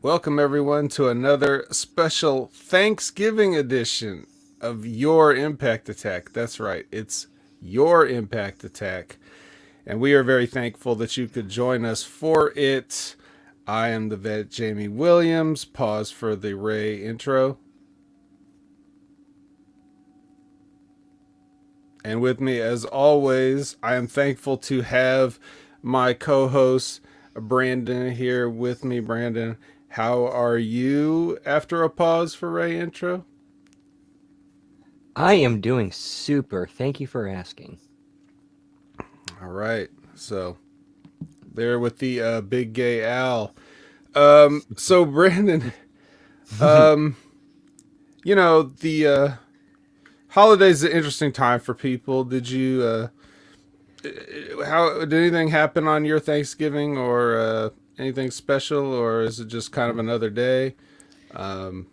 Welcome, everyone, to another special Thanksgiving edition of Your Impact Attack. That's right, it's Your Impact Attack. And we are very thankful that you could join us for it. I am the vet, Jamie Williams. Pause for the Ray intro. And with me, as always, I am thankful to have my co host, Brandon, here with me. Brandon, how are you after a pause for Ray intro? I am doing super. Thank you for asking. All right. So, there with the big gay Al. So, Brandon, um, the holidays is an interesting time for people. How did anything happen on your Thanksgiving or anything special, or is it just kind of another day? Um,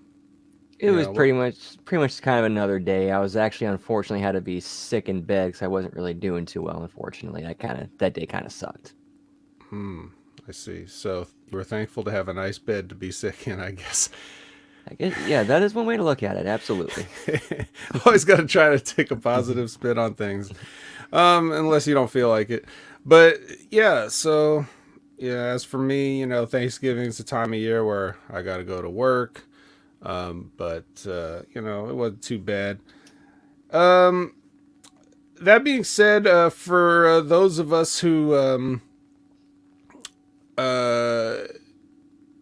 It was pretty much kind of another day. I was actually unfortunately had to be sick in bed because I wasn't really doing too well. Unfortunately, that day kind of sucked. I see. So we're thankful to have a nice bed to be sick in, I guess. I guess yeah, that is one way to look at it. Absolutely. Always got to try to take a positive spin on things, unless you don't feel like it. But yeah, so yeah, as for me, Thanksgiving is the time of year where I got to go to work. But it wasn't too bad. Um, that being said, for those of us who uh,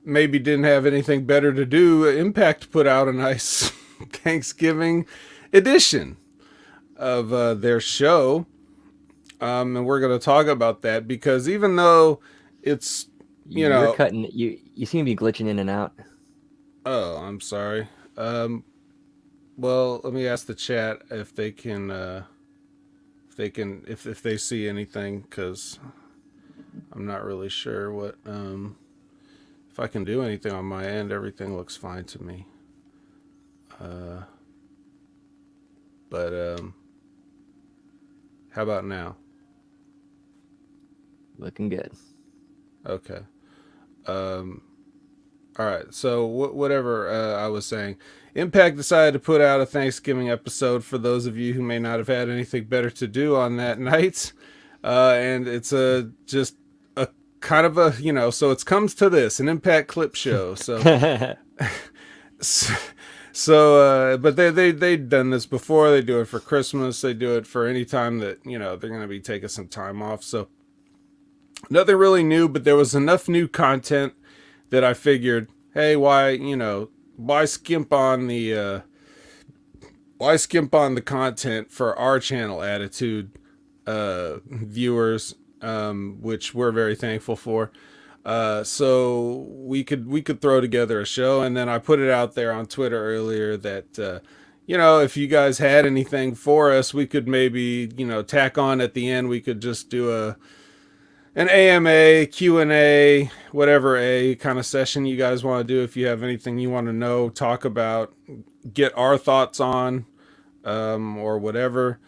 maybe didn't have anything better to do, Impact put out a nice Thanksgiving edition of their show. And we're going to talk about that because even though it's, you You're know, cutting. You seem to be glitching in and out. oh, I'm sorry. Well, let me ask the chat if they can, if they see anything, because I'm not really sure if I can do anything on my end. Everything looks fine to me. Uh, but how about now? Looking good. Okay. Um, all right. So whatever I was saying, Impact decided to put out a Thanksgiving episode for those of you who may not have had anything better to do on that night, and it's just a kind of a so it comes to this an Impact clip show. So but they've done this before. They do it for Christmas. They do it for any time that they're going to be taking some time off. So nothing really new, but there was enough new content that I figured, hey, why skimp on the content for our channel Attitude viewers, which we're very thankful for. So we could throw together a show, and then I put it out there on Twitter earlier that if you guys had anything for us, we could maybe tack on at the end. We could just do an AMA, Q&A, whatever a kind of session you guys want to do. If you have anything you want to know, talk about, get our thoughts on, or whatever,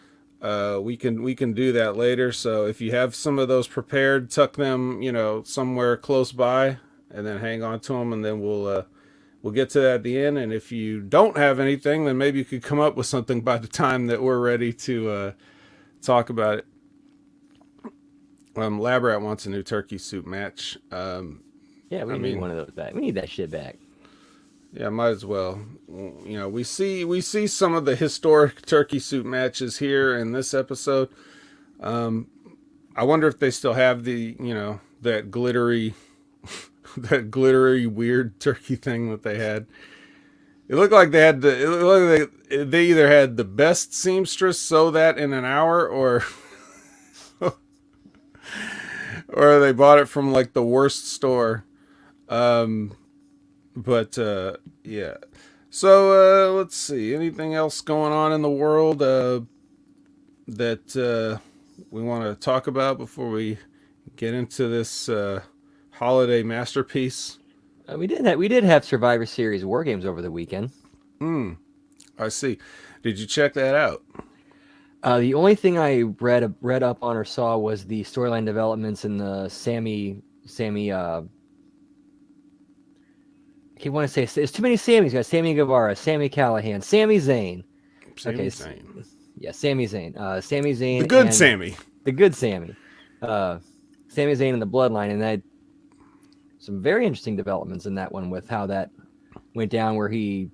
we can do that later. So if you have some of those prepared, tuck them somewhere close by, and then hang on to them, and then we'll get to that at the end. And if you don't have anything, then maybe you could come up with something by the time that we're ready to talk about it. Labrat wants a new turkey soup match. Yeah, I we need mean, one of those back. We need that shit back. yeah, might as well. We see some of the historic turkey soup matches here in this episode. Um, I wonder if they still have the that glittery that glittery weird turkey thing that they had. It looked like they had it looked like they either had the best seamstress sew that in an hour, or they bought it from like the worst store. Um, but yeah. So let's see. Anything else going on in the world that we want to talk about before we get into this holiday masterpiece? We did have Survivor Series War Games over the weekend. Hmm. I see. Did you check that out? The only thing I read up on or saw was the storyline developments in the Sammy he want to say it's too many Sammys. You got Sammy Guevara, Sammy Callahan, Sami Zayn. Sami Zayn. Yeah, Sami Zayn. Sami Zayn. The good and Sammy. The good Sammy. Sami Zayn and the Bloodline, and that some very interesting developments in that one with how that went down, where he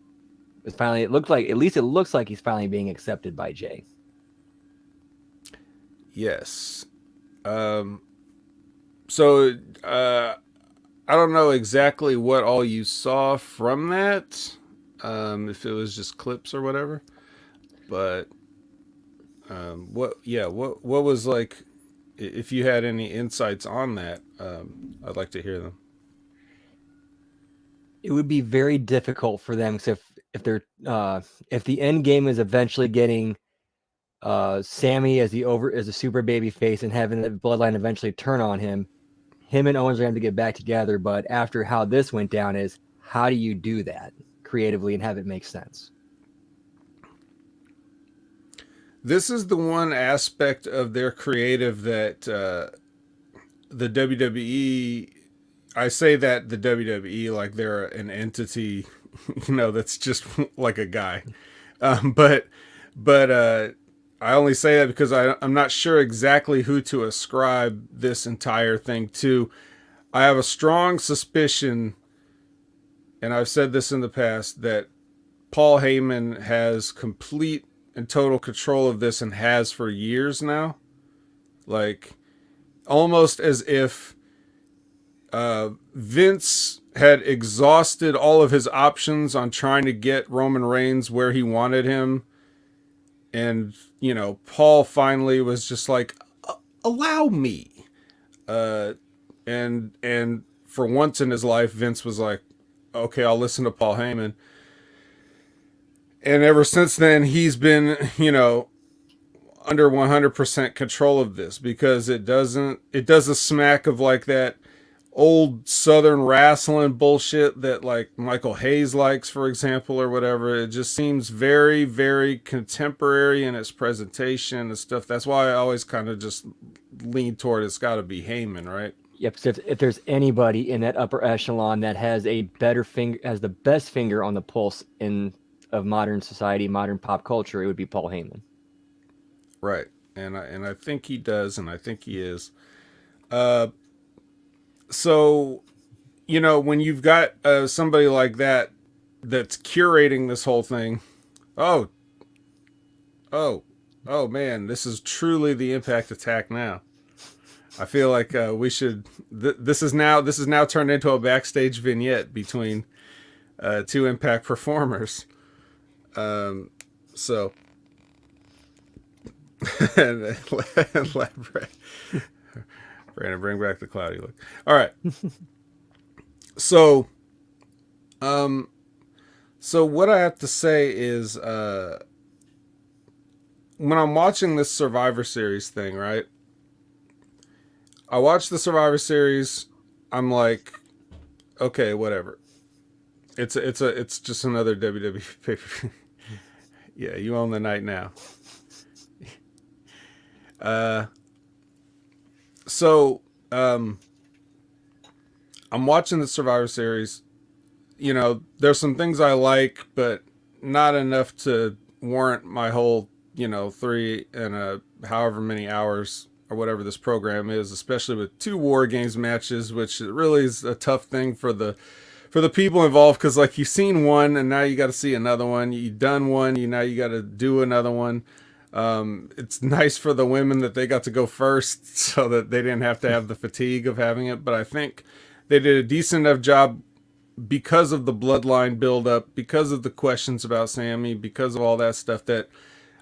was finally. It looks like he's finally being accepted by Jay. Yes. So I don't know exactly what all you saw from that, if it was just clips or whatever, but what was like, if you had any insights on that, I'd like to hear them. It would be very difficult for them, because if the end game is eventually getting Sammy as a super baby face and having the Bloodline eventually turn on him and Owens are going to get back together. But after how this went down, is how do you do that creatively and have it make sense? This is the one aspect of their creative that the WWE. I say that the WWE like they're an entity, that's just like a guy, but I only say that because I'm not sure exactly who to ascribe this entire thing to. I have a strong suspicion, and I've said this in the past, that Paul Heyman has complete and total control of this and has for years now. Like, almost as if Vince had exhausted all of his options on trying to get Roman Reigns where he wanted him. And, Paul finally was just like, allow me. And for once in his life, Vince was like, okay, I'll listen to Paul Heyman. And ever since then, he's been, under 100% control of this, because it does a smack of like that old Southern wrestling bullshit that like Michael Hayes likes, for example, or whatever. It just seems very, very contemporary in its presentation and stuff. That's why I always kind of just lean toward it's got to be Heyman, right? Yep. So if there's anybody in that upper echelon that has a better finger, has the best finger on the pulse of modern society, modern pop culture, it would be Paul Heyman. Right. And I think he does, and I think he is. So, when you've got somebody like that that's curating this whole thing, oh man, this is truly the Impact Attack now. I feel like we should. This is now turned into a backstage vignette between two Impact performers. So. and Brandon, bring back the cloudy look. All right. So what I have to say is, when I'm watching this Survivor Series thing, right? I watch the Survivor Series. I'm like, okay, whatever. It's just another WWE pay-per-view. Yeah, you own the night now. So I'm watching the Survivor Series. There's some things I like, but not enough to warrant my whole, 3 and however many hours or whatever this program is, especially with 2 War Games matches, which really is a tough thing for the people involved, because like you've seen one and now you got to see another one. You've done one, now you got to do another one. It's nice for the women that they got to go first so that they didn't have to have the fatigue of having it. But I think they did a decent enough job because of the bloodline buildup, because of the questions about Sammy, because of all that stuff, that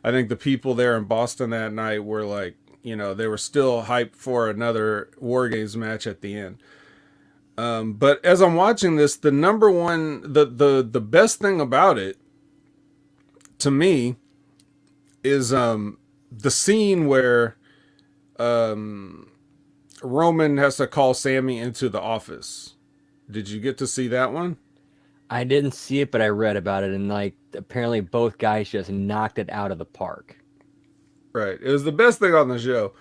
I think the people there in Boston that night were like, they were still hyped for another War Games match at the end. But as I'm watching this, the number one, the best thing about it to me is the scene where Roman has to call Sammy into the office. Did you get to see that one? I didn't see it, but I read about it, and like apparently both guys just knocked it out of the park. Right. It was the best thing on the show.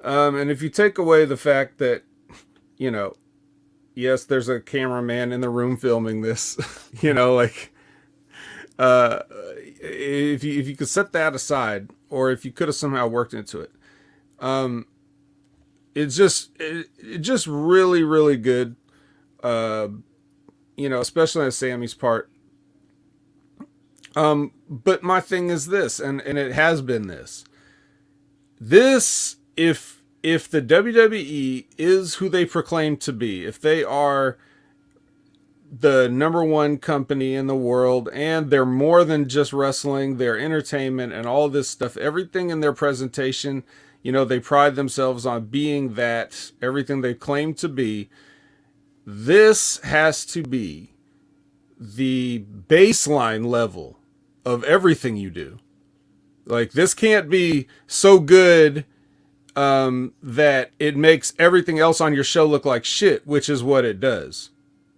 And if you take away the fact that, yes, there's a cameraman in the room filming this. Like if you could set that aside, or if you could have somehow worked into it, um, it just really really good. Uh, especially on Sammy's part. But my thing is this, and it has been this. This, if the WWE is who they proclaim to be, if they are the number one company in the world, and they're more than just wrestling, they're entertainment and all this stuff, everything in their presentation, they pride themselves on being that, everything they claim to be. This has to be the baseline level of everything you do. Like, this can't be so good that it makes everything else on your show look like shit, which is what it does.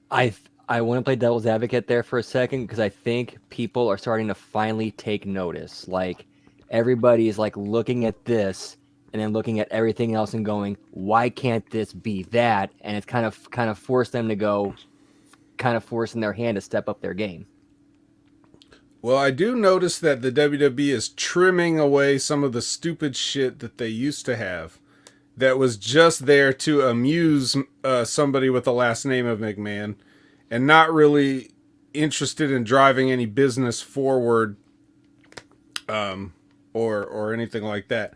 I want to play devil's advocate there for a second, because I think people are starting to finally take notice. Like, everybody is like looking at this and then looking at everything else and going, why can't this be that? And it's kind of forced them to go, kind of forcing their hand to step up their game. Well, I do notice that the WWE is trimming away some of the stupid shit that they used to have that was just there to amuse somebody with the last name of McMahon, and not really interested in driving any business forward, or anything like that.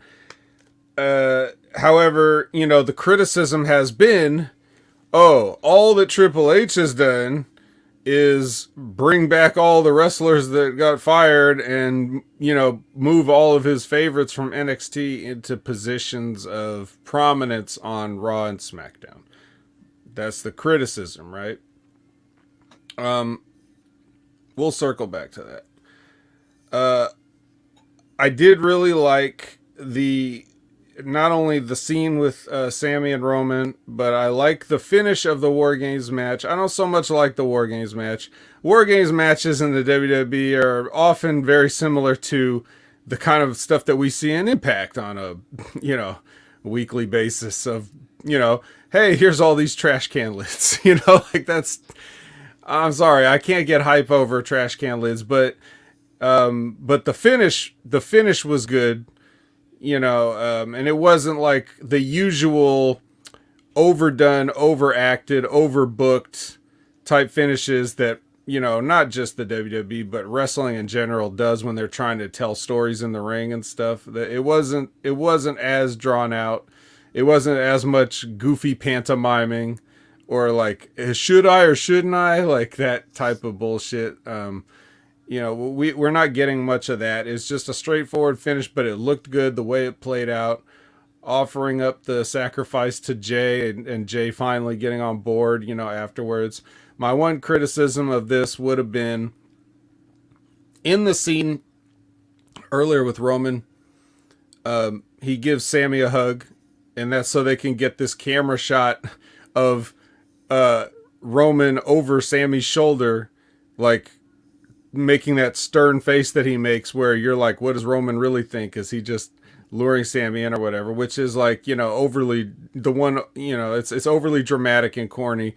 However, the criticism has been, oh, all that Triple H has done is bring back all the wrestlers that got fired and, move all of his favorites from NXT into positions of prominence on Raw and SmackDown. That's the criticism, right? We'll circle back to that. I did really like not only the scene with Sammy and Roman, but I like the finish of the War Games match. I don't so much like the War Games match. War Games matches in the WWE are often very similar to the kind of stuff that we see in Impact on a, weekly basis of, hey, here's all these trash can lids. Like, that's, I'm sorry, I can't get hype over trash can lids, but the finish was good. And it wasn't like the usual overdone, overacted, overbooked type finishes that, not just the WWE, but wrestling in general does when they're trying to tell stories in the ring and stuff. It wasn't as drawn out. It wasn't as much goofy pantomiming or like, should I or shouldn't I? Like that type of bullshit. We're not getting much of that. It's just a straightforward finish, but it looked good the way it played out. Offering up the sacrifice to Jay, and Jay finally getting on board, afterwards. My one criticism of this would have been in the scene earlier with Roman. He gives Sammy a hug, and that's so they can get this camera shot of Roman over Sammy's shoulder, like making that stern face that he makes where you're like, what does Roman really think? Is he just luring Sammy in or whatever? Which is like, overly it's overly dramatic and corny.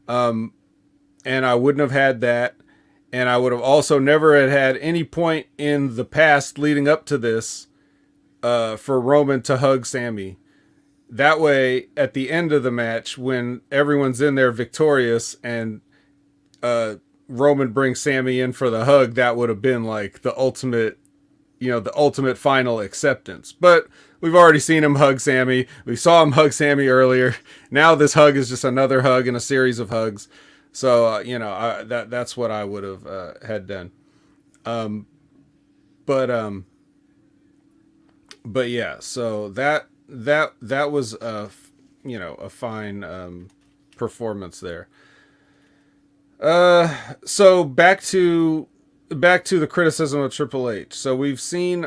And I wouldn't have had that. And I would have also never had any point in the past leading up to this for Roman to hug Sammy. That way, at the end of the match, when everyone's in there victorious and Roman brings Sammy in for the hug, that would have been like the ultimate final acceptance. But we've already seen him hug Sammy. We saw him hug Sammy earlier. Now this hug is just another hug in a series of hugs. So, that's what I would have had done. But yeah, so that was a fine performance there. So back to the criticism of Triple H. So we've seen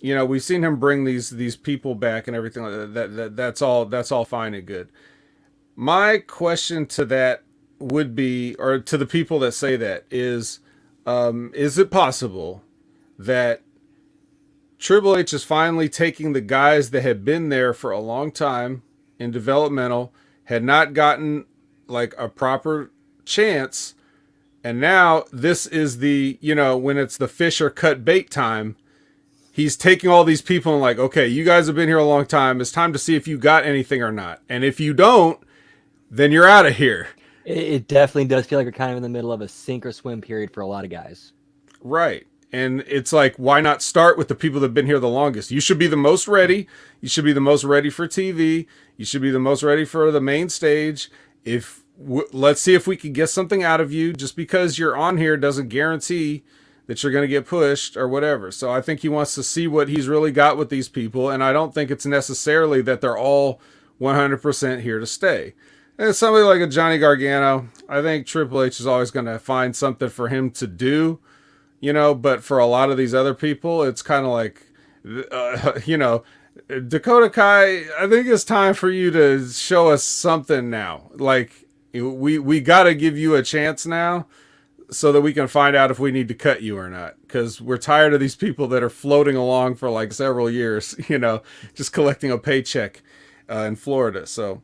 we've seen him bring these people back and everything like that. That's all fine and good. My question to that would be, or to the people that say that, is it possible that Triple H is finally taking the guys that have been there for a long time in developmental, had not gotten like a proper chance. And now this is the, when it's the fish or cut bait time, he's taking all these people and like, okay, you guys have been here a long time. It's time to see if you got anything or not. And if you don't, then you're out of here. It definitely does feel like we're kind of in the middle of a sink or swim period for a lot of guys. Right. And it's like, why not start with the people that have been here the longest? You should be the most ready. You should be the most ready for TV. You should be the most ready for the main stage. Let's see if we can get something out of you. Just because you're on here doesn't guarantee that you're going to get pushed or whatever. So I think he wants to see what he's really got with these people. And I don't think it's necessarily that they're all 100% here to stay. And somebody like a Johnny Gargano, I think Triple H is always going to find something for him to do, but for a lot of these other people, it's kind of like, Dakota Kai, I think it's time for you to show us something now. Like, we got to give you a chance now so that we can find out if we need to cut you or not. Because we're tired of these people that are floating along for like several years, just collecting a paycheck in Florida. So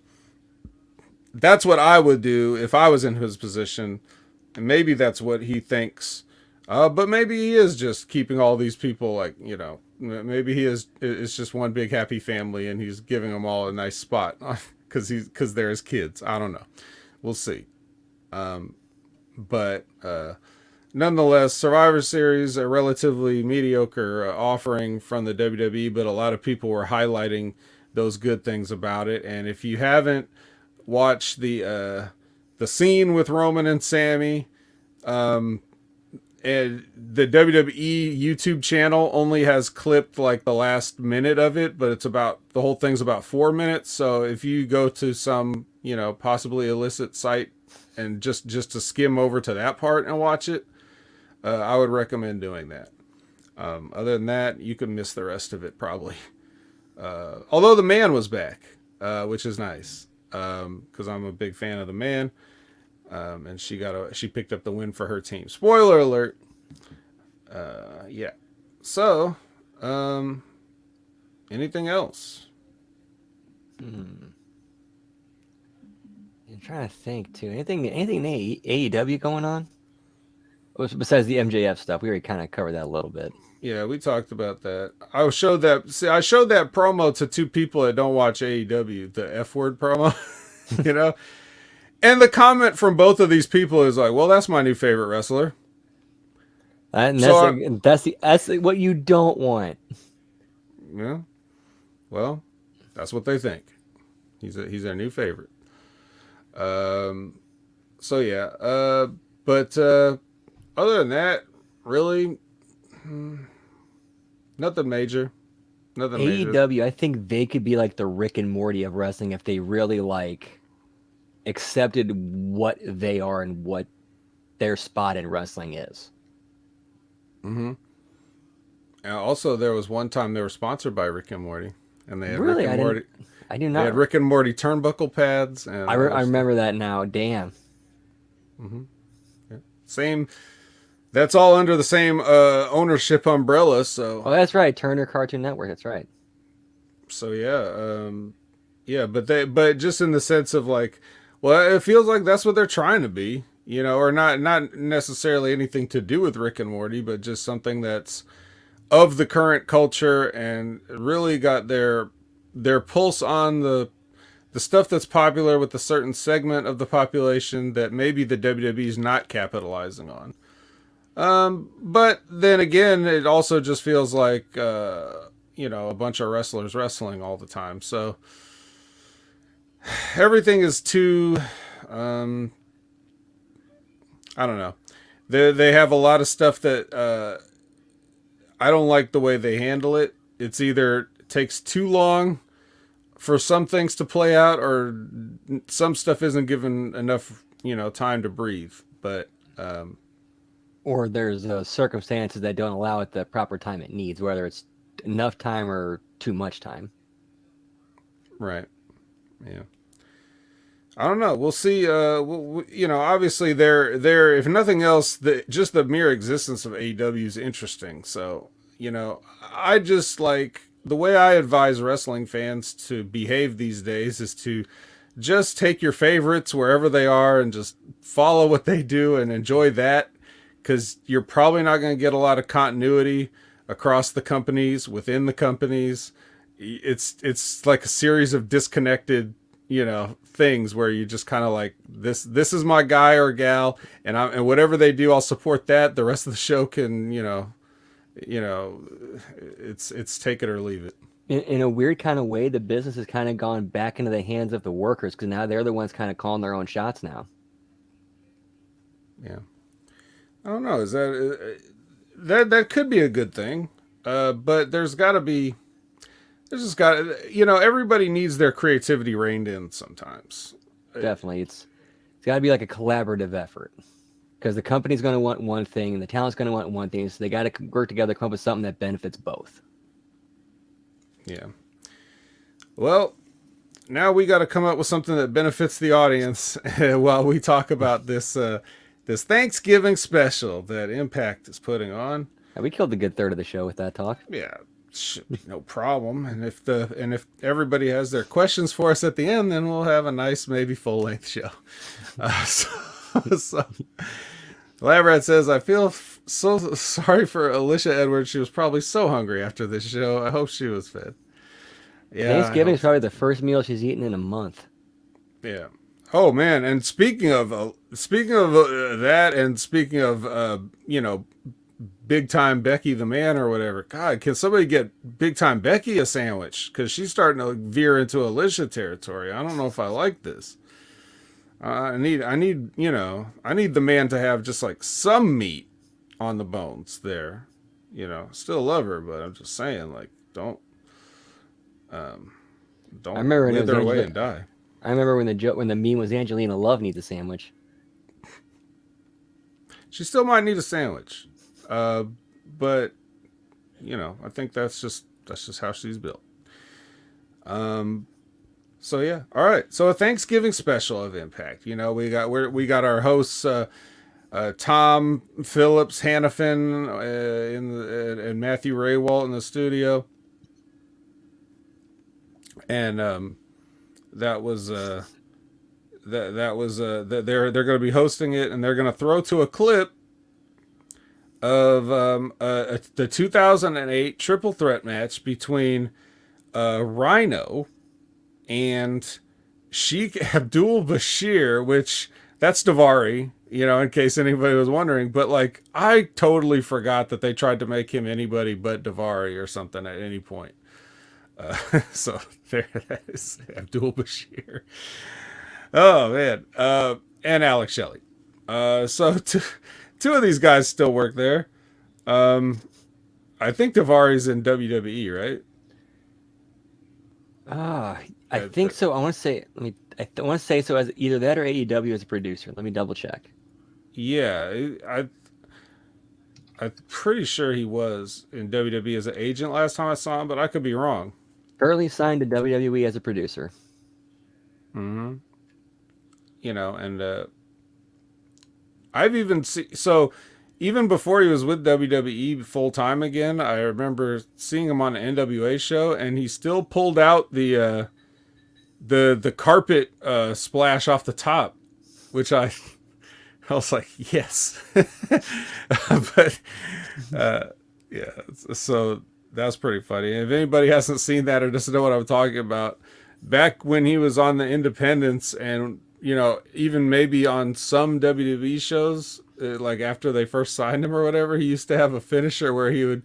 that's what I would do if I was in his position. And maybe that's what he thinks. But maybe he is just keeping all these people like, maybe it's just one big happy family and he's giving them all a nice spot because they're his kids. I don't know. We'll see. But nonetheless, Survivor Series, a relatively mediocre offering from the WWE, but a lot of people were highlighting those good things about it. And if you haven't watched the scene with Roman and Sammy, and the WWE YouTube channel only has clipped like the last minute of it, but the whole thing's about 4 minutes. So if you go to some, possibly illicit site and just to skim over to that part and watch it, I would recommend doing that. Other than that, you can miss the rest of it probably. Although the man was back, which is nice, because I'm a big fan of the man. And she picked up the win for her team. Spoiler alert. Yeah. So, anything else? I'm trying to think too. Anything in AEW going on? Besides the MJF stuff, we already kind of covered that a little bit. Yeah, we talked about that. I showed that promo to two people that don't watch AEW, the F word promo, And the comment from both of these people is like, well, that's my new favorite wrestler. And that's what you don't want. Yeah. Well, that's what they think. He's their new favorite. So yeah. But other than that, really, nothing major. Nothing AEW, major. I think they could be like the Rick and Morty of wrestling if they really accepted what they are and what their spot in wrestling is. Mm-hmm. And also, there was one time they were sponsored by Rick and Morty, and they had Really? Rick and Morty. I do not. They had Rick and Morty turnbuckle pads, and I remember that now. Damn. Mm-hmm. Yeah. Same. That's all under the same ownership umbrella. So. Oh, that's right. Turner Cartoon Network. That's right. So yeah, yeah, but just in the sense of like, well, it feels like that's what they're trying to be, or not necessarily anything to do with Rick and Morty, but just something that's of the current culture and really got their pulse on the stuff that's popular with a certain segment of the population that maybe the WWE is not capitalizing on. But then again, it also just feels like a bunch of wrestlers wrestling all the time. So everything is too, I don't know. They have a lot of stuff that I don't like the way they handle it. It's either takes too long for some things to play out, or some stuff isn't given enough, time to breathe. But or there's circumstances that don't allow it the proper time it needs, whether it's enough time or too much time. Right. Yeah. I don't know. We'll see. Obviously, they're if nothing else, just the mere existence of AEW is interesting. So, I just like the way I advise wrestling fans to behave these days is to just take your favorites wherever they are and just follow what they do and enjoy that, because you're probably not going to get a lot of continuity across the companies, within the companies. It's like a series of disconnected, things where you just kind of like, this is my guy or gal, and whatever they do, I'll support that. The rest of the show can, it's take it or leave it. In a weird kind of way, the business has kind of gone back into the hands of the workers, because now they're the ones kind of calling their own shots now. Yeah. I don't know. Is that could be a good thing. But there's just got to, everybody needs their creativity reined in sometimes. Definitely. It's got to be like a collaborative effort, because the company's going to want one thing and the talent's going to want one thing. So they got to work together, come up with something that benefits both. Yeah. Well, now we got to come up with something that benefits the audience while we talk about this Thanksgiving special that Impact is putting on. Yeah, we killed a good third of the show with that talk. Yeah, no problem. And if everybody has their questions for us at the end, then we'll have a nice, maybe full length show. So Labrat says, I feel so sorry for Alicia Edwards. She was probably so hungry after this show. I hope she was fed. Yeah, Thanksgiving is probably the first meal she's eaten in a month. Yeah. Oh man, and speaking of that, and speaking of Big Time Becky the man or whatever. God, can somebody get Big Time Becky a sandwich? Because she's starting to veer into Alicia territory. I don't know if I like this. I need the man to have just like some meat on the bones there. Still love her, but I'm just saying, like, don't wither away and die. I remember when the meme was Angelina Love needs a sandwich. She still might need a sandwich, but I think that's just how she's built. So yeah, all right. So a Thanksgiving special of Impact. We got our hosts Tom Phillips Hannafin and Matthew Raywalt in the studio, and they're going to be hosting it, and they're going to throw to a clip of the 2008 triple threat match between Rhino and Sheikh Abdul Bashir, which that's Daivari, in case anybody was wondering. But like, I totally forgot that they tried to make him anybody but Daivari or something at any point. So there that is, Abdul Bashir. Oh man. And Alex Shelley. So two of these guys still work there. I think Daivari's in WWE, right? I think so. I want to say, I want to say so, as either that or AEW as a producer. Let me double check. Yeah, I'm pretty sure he was in WWE as an agent last time I saw him, but I could be wrong. Currently signed to WWE as a producer. Mm-hmm. And I've even seen, so even before he was with WWE full time again, I remember seeing him on an NWA show, and he still pulled out the carpet splash off the top, which I was like, yes. But yeah, so that's pretty funny. And if anybody hasn't seen that or doesn't know what I'm talking about, back when he was on the independents, and even maybe on some WWE shows, like after they first signed him or whatever, he used to have a finisher where he would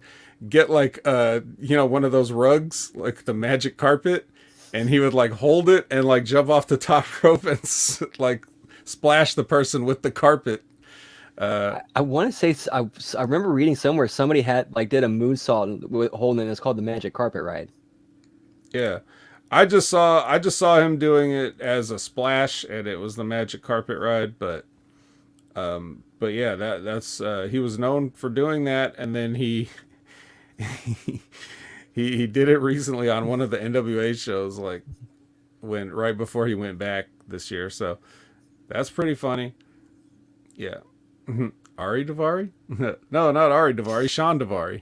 get like one of those rugs, like the magic carpet, and he would like hold it and like jump off the top rope and like splash the person with the carpet. I want to say, I remember reading somewhere somebody did a moonsault with holding it. It's called the Magic Carpet Ride. Yeah, I just saw him doing it as a splash, and it was the Magic Carpet Ride. But yeah, that's he was known for doing that, and then he did it recently on one of the NWA shows, like right before he went back this year. So that's pretty funny. Yeah. Ari Daivari? No, not Ari Daivari. Sean Daivari.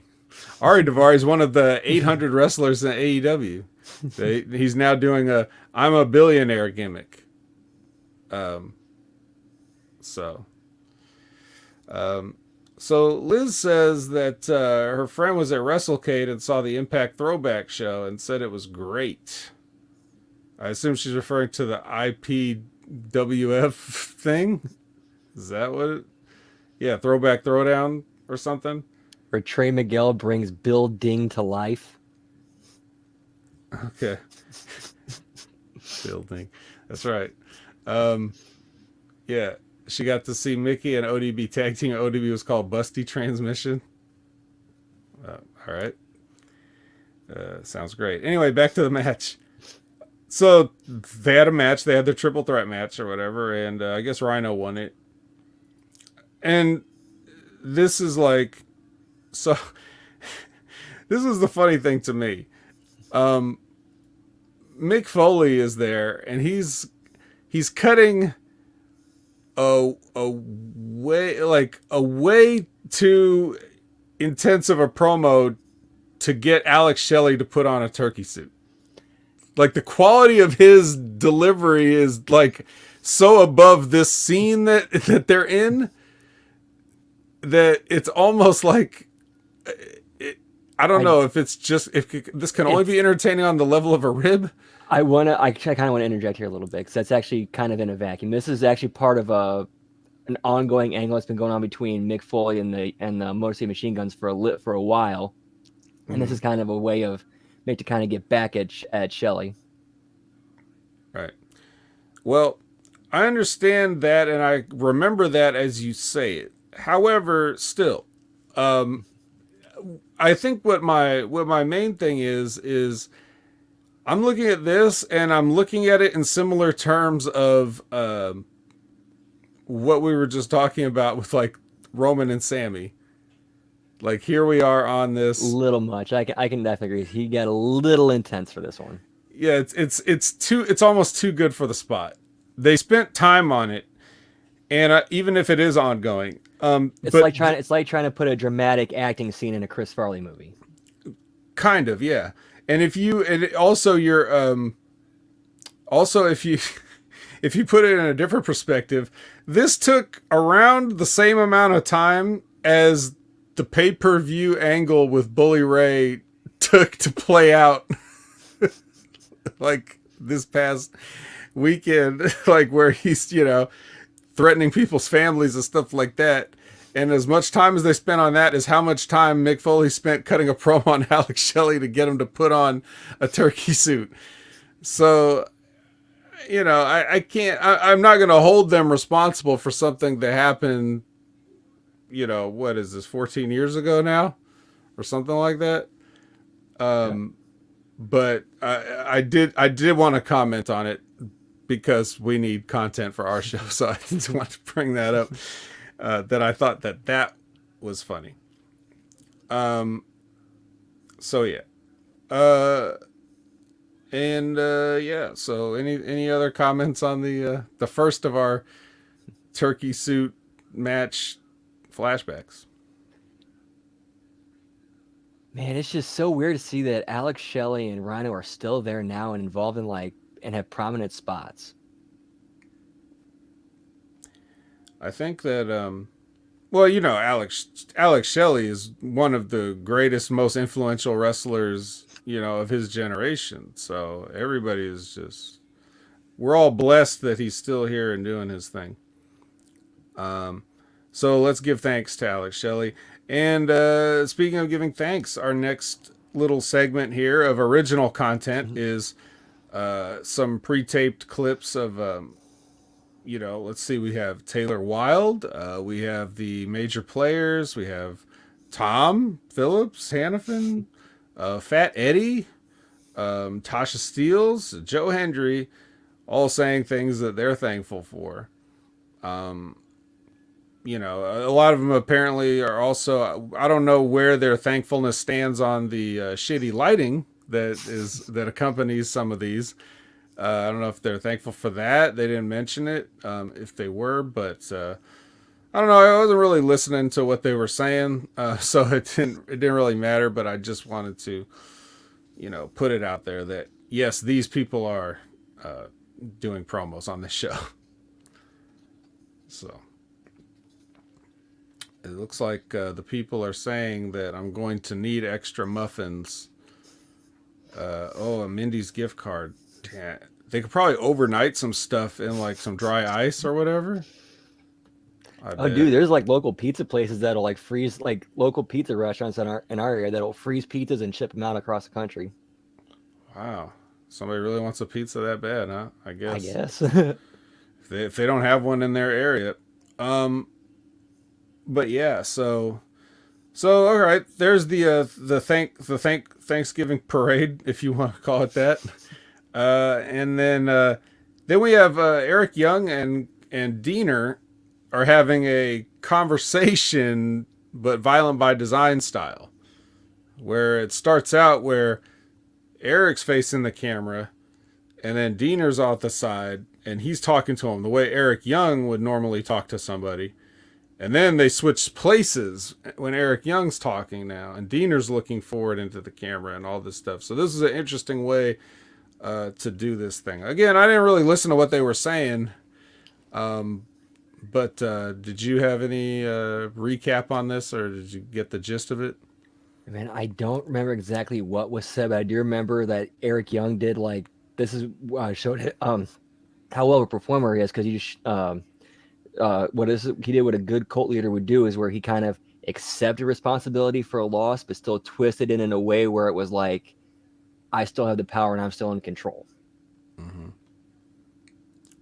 Ari Daivari is one of the 800 wrestlers in AEW. He's now doing I'm a billionaire gimmick. Um, so, um, so Liz says that her friend was at WrestleCade and saw the Impact Throwback show and said it was great. I assume she's referring to the IPWF thing. Is that what it? Yeah, Throwback Throwdown or something. Where Trey Miguel brings Bill Ding to life. Okay. Building. That's right. Yeah, she got to see Mickey and ODB tag team. ODB was called Busty Transmission. All right. Sounds great. Anyway, back to the match. So they had a match. They had their triple threat match or whatever, and I guess Rhino won it. And this is like, so this is the funny thing to me. Mick Foley is there, and he's cutting a way too intensive a promo to get Alex Shelley to put on a turkey suit. Like, the quality of his delivery is like so above this scene that they're in that it's almost like I don't know if it's just if this can only be entertaining on the level of a rib. I kind of want to interject here a little bit because that's actually kind of in a vacuum. This is actually part of an ongoing angle that's been going on between Mick Foley and the Motor City Machine Guns for a while, and this is kind of a way of Mick to kind of get back at Shelley. Right. Well, I understand that, and I remember that as you say it. However, still, I think what my main thing is I'm looking at this and I'm looking at it in similar terms of what we were just talking about with like Roman and Sammy. Like, here we are on this little much. I can definitely agree. He got a little intense for this one. Yeah, it's almost too good for the spot. They spent time on it, and even if it is ongoing, it's like trying to put a dramatic acting scene in a Chris Farley movie. Kind of, yeah. And if you if you put it in a different perspective, this took around the same amount of time as the pay-per-view angle with Bully Ray took to play out. Like this past weekend, like where he's, threatening people's families and stuff like that. And as much time as they spent on that is how much time Mick Foley spent cutting a promo on Alex Shelley to get him to put on a turkey suit. So, I'm not going to hold them responsible for something that happened, what is this, 14 years ago now? Or something like that. But I did want to comment on it because we need content for our show. So I just want to bring that up. That I thought that was funny. So yeah. So any other comments on the first of our turkey suit match flashbacks? Man, it's just so weird to see that Alex Shelley and Rhino are still there now and involved in and have prominent spots. I think that Alex Shelley is one of the greatest, most influential wrestlers, of his generation. So everybody is we're all blessed that he's still here and doing his thing. So let's give thanks to Alex Shelley. And speaking of giving thanks, our next little segment here of original content is some pre-taped clips of, let's see, we have Taylor Wilde, we have the major players, we have Tom Phillips, Hannafin, Fat Eddie, Tasha Steeles, Joe Hendry, all saying things that they're thankful for. A lot of them apparently are also, I don't know where their thankfulness stands on the shitty lighting that accompanies some of these. I don't know if they're thankful for that. They didn't mention it, if they were, but I don't know. I wasn't really listening to what they were saying, so it didn't really matter. But I just wanted to, put it out there that yes, these people are doing promos on this show. So it looks like the people are saying that I'm going to need extra muffins. A Mindy's gift card. Yeah. They could probably overnight some stuff in like some dry ice or whatever. I Oh, bet. dude, there's like local pizza places that'll like freeze, like local pizza restaurants in our area that'll freeze pizzas and ship them out across the country. Wow. Somebody really wants a pizza that bad, huh? I I guess. guess. If they don't have one in their area. Um, but yeah, so all right, there's the Thanksgiving parade, if you want to call it that. And then we have Eric Young and Diener are having a conversation, but violent by design style, where it starts out where Eric's facing the camera, and then Diener's off the side, and he's talking to him the way Eric Young would normally talk to somebody. And then they switch places when Eric Young's talking now, and Diener's looking forward into the camera and all this stuff. So this is an interesting way to do this thing. Again, I didn't really listen to what they were saying, but did you have any recap on this, or did you get the gist of it? Man, I don't remember exactly what was said, but I do remember that Eric Young did like this is showed how well of a performer he is because he just what is it? He did what a good cult leader would do is where he kind of accepted responsibility for a loss, but still twisted it in a way where it was like, I still have the power and I'm still in control. Mm-hmm.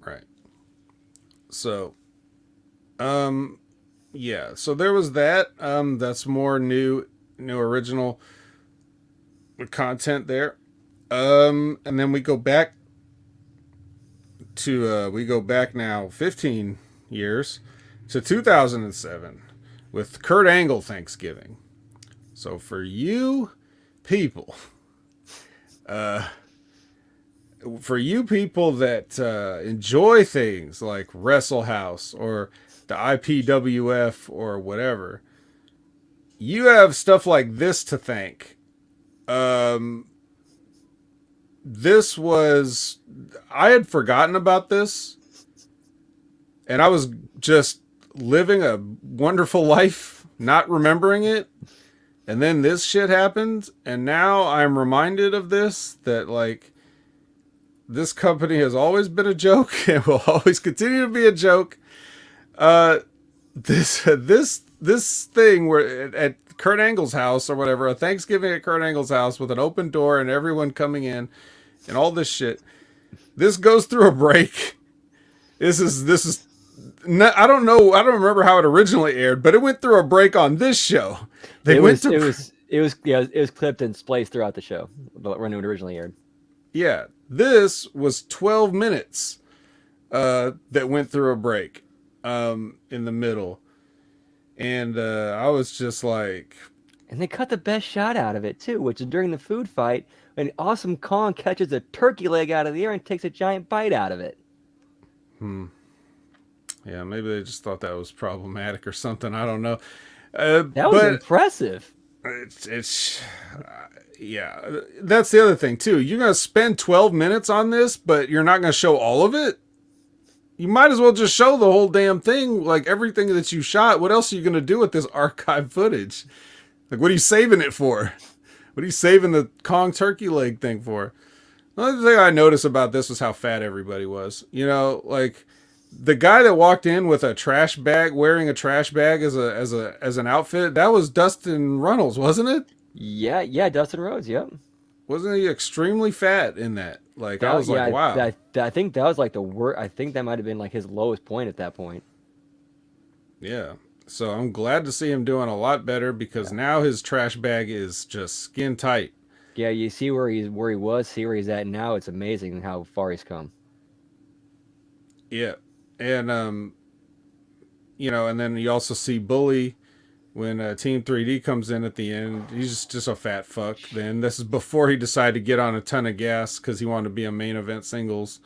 Right. So, yeah. So there was that. That's more new original content there. And then we go back now 15 years to 2007 with Kurt Angle Thanksgiving. So for you people, that enjoy things like Wrestle House or the IPWF or whatever, you have stuff like this to thank. This was, I had forgotten about this, and I was just living a wonderful life, not remembering it. And then this shit happened, and now I'm reminded of this, that like this company has always been a joke and will always continue to be a joke. This thing where at Kurt Angle's house or whatever, a Thanksgiving at Kurt Angle's house with an open door and everyone coming in and all this shit. This goes through a break. This is I don't know. I don't remember how it originally aired, but it went through a break on this show. It was clipped and spliced throughout the show when it originally aired. Yeah, this was 12 minutes that went through a break in the middle. And I was just like... And they cut the best shot out of it, too, which is during the food fight, when Awesome Kong catches a turkey leg out of the air and takes a giant bite out of it. Yeah, maybe they just thought that was problematic or something. I don't know. That was impressive. Yeah, that's the other thing, too. You're going to spend 12 minutes on this, but you're not going to show all of it? You might as well just show the whole damn thing, like everything that you shot. What else are you going to do with this archive footage? Like, what are you saving it for? What are you saving the Kong turkey leg thing for? Another thing I noticed about this was how fat everybody was. You know, like the guy that walked in with a trash bag, wearing a trash bag as an outfit, that was Dustin Runnels, wasn't it? Yeah, Dustin Rhodes, yep. Wasn't he extremely fat in that? Like, I was like, wow. I think that was like the worst. I think that might have been like his lowest point at that point. Yeah. So I'm glad to see him doing a lot better because now his trash bag is just skin tight. Yeah, you see where he was, see where he's at now. It's amazing how far he's come. Yeah. And you know, and then you also see Bully when Team 3D comes in at the end. He's just a fat fuck. Then this is before he decided to get on a ton of gas because he wanted to be a main event singles.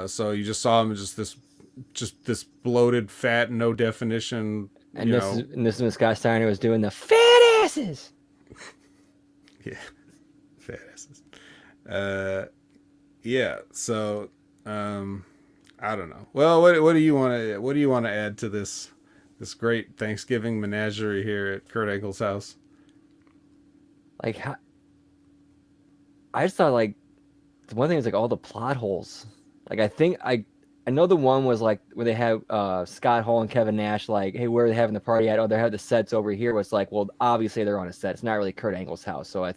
So you just saw him just this bloated, fat, no definition. And this is when Scott Steiner was doing the fat asses. Yeah, fat asses. Yeah. So I don't know. Well, what do you want to add to this great Thanksgiving menagerie here at Kurt Angle's house? Like, I just thought like the one thing is like all the plot holes. Like I know the one was like where they have Scott Hall and Kevin Nash like, hey, where are they having the party at? Oh, they have the sets over here. Was like, well, obviously they're on a set. It's not really Kurt Angle's house. So I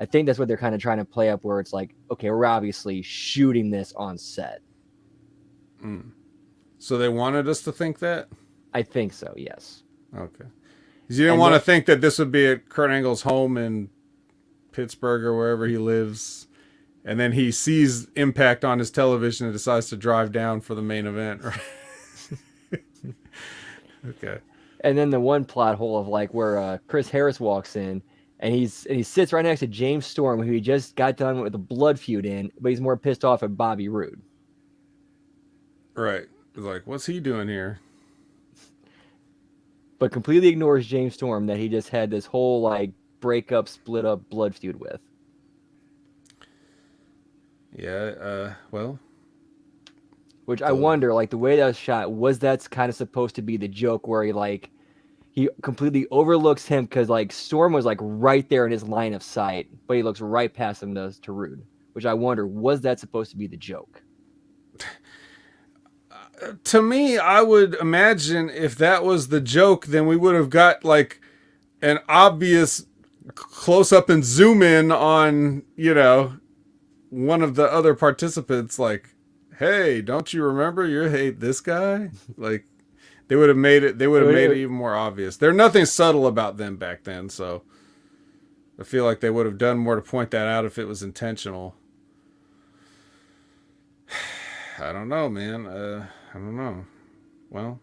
think that's what they're kind of trying to play up, where it's like, okay, we're obviously shooting this on set. Mm. So they wanted us to think that? I think so, yes. Okay. 'Cause you didn't want to think that this would be at Kurt Angle's home in Pittsburgh or wherever he lives, and then he sees Impact on his television and decides to drive down for the main event, right? Okay. And then the one plot hole of like where Chris Harris walks in and he sits right next to James Storm, who he just got done with a blood feud in, but he's more pissed off at Bobby Roode. Right. Like, what's he doing here? But completely ignores James Storm that he just had this whole like breakup, split up blood feud with. Yeah, well. Which I wonder, like the way that was shot, was that kind of supposed to be the joke where he completely overlooks him because like Storm was like right there in his line of sight, but he looks right past him to Rude. Which I wonder, was that supposed to be the joke? To me, I would imagine if that was the joke, then we would have got like an obvious close up and zoom in on, one of the other participants, like, hey, don't you remember you hate this guy? Like, they would have made it even more obvious. There's nothing subtle about them back then, so I feel like they would have done more to point that out if it was intentional. I don't know, man. I don't know. Well,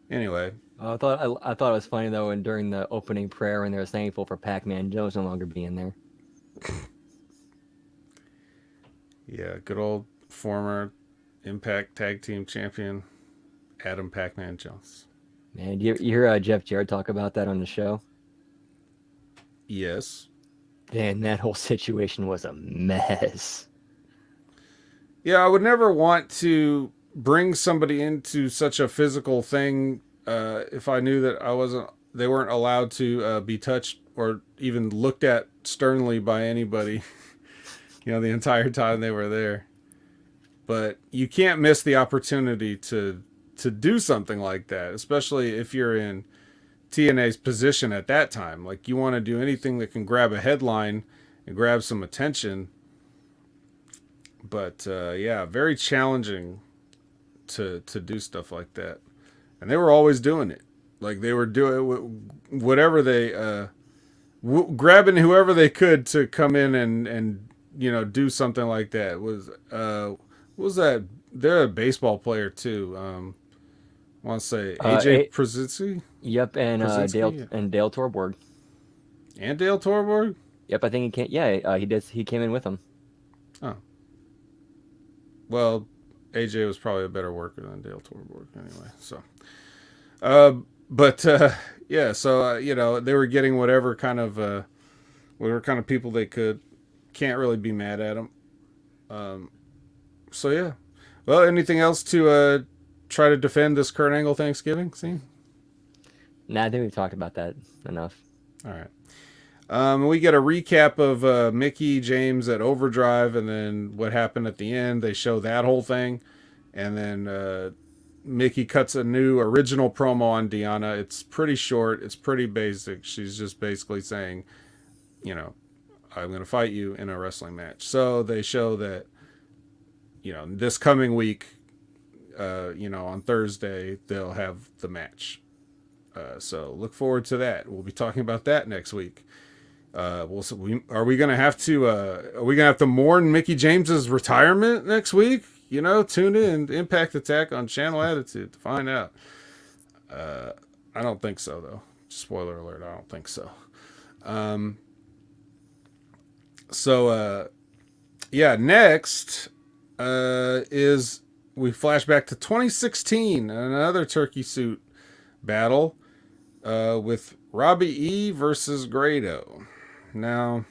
anyway. I thought it was funny though, and during the opening prayer, when they were thankful for Pac-Man Jones no longer being there. Yeah, good old former Impact Tag Team Champion Adam Pac-Man Jones. Man, you hear Jeff Jarrett talk about that on the show? Yes. Man, that whole situation was a mess. Yeah, I would never want to bring somebody into such a physical thing if I knew that they weren't allowed to be touched or even looked at sternly by anybody, the entire time they were there. But you can't miss the opportunity to do something like that, especially if you're in TNA's position at that time. Like, you want to do anything that can grab a headline and grab some attention. But yeah, very challenging to do stuff like that. And they were always doing it. Like, they were doing whatever they grabbing whoever they could to come in and do something like that. What was that? They're a baseball player too. I want to say AJ Przizinski. Yep, and Dale Torborg. And Dale Torborg. Yep, I think he came. Yeah, he did. He came in with him. Oh. Well, AJ was probably a better worker than Dale Torborg anyway. So, yeah. So they were getting whatever kind of people they could. Can't really be mad at them. So yeah. Well, anything else to try to defend this Kurt Angle Thanksgiving scene? Nah, I think we've talked about that enough. All right. We get a recap of Mickie James at Overdrive, and then what happened at the end. They show that whole thing, and then Mickie cuts a new original promo on Deonna. It's pretty short. It's pretty basic. She's just basically saying, I'm going to fight you in a wrestling match. So they show that, this coming week, on Thursday, they'll have the match. So look forward to that. We'll be talking about that next week. Are we gonna have to mourn Mickie James's retirement next week? Tune in Impact Attack on Channel Attitude to find out. I don't think so, though. Spoiler alert, I don't think so. Next is we flash back to 2016, another turkey suit battle with Robbie E versus Grado. Now,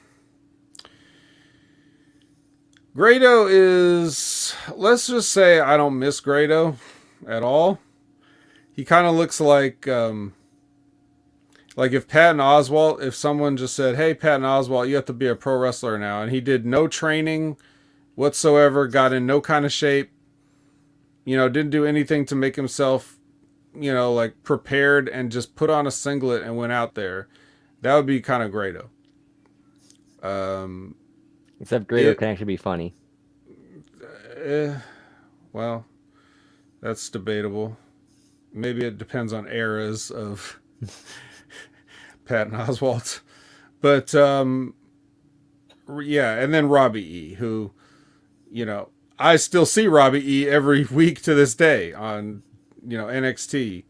Grado is, let's just say I don't miss Grado at all. He kind of looks like if Patton Oswalt, if someone just said, "Hey, Patton Oswalt, you have to be a pro wrestler now," and he did no training whatsoever, got in no kind of shape, didn't do anything to make himself, like prepared, and just put on a singlet and went out there, that would be kind of Grado. Um, Except Grado it, can actually be funny. well, that's debatable. Maybe it depends on eras of Patton Oswalt. But yeah, and then Robbie E, who, I still see Robbie E every week to this day on, NXT.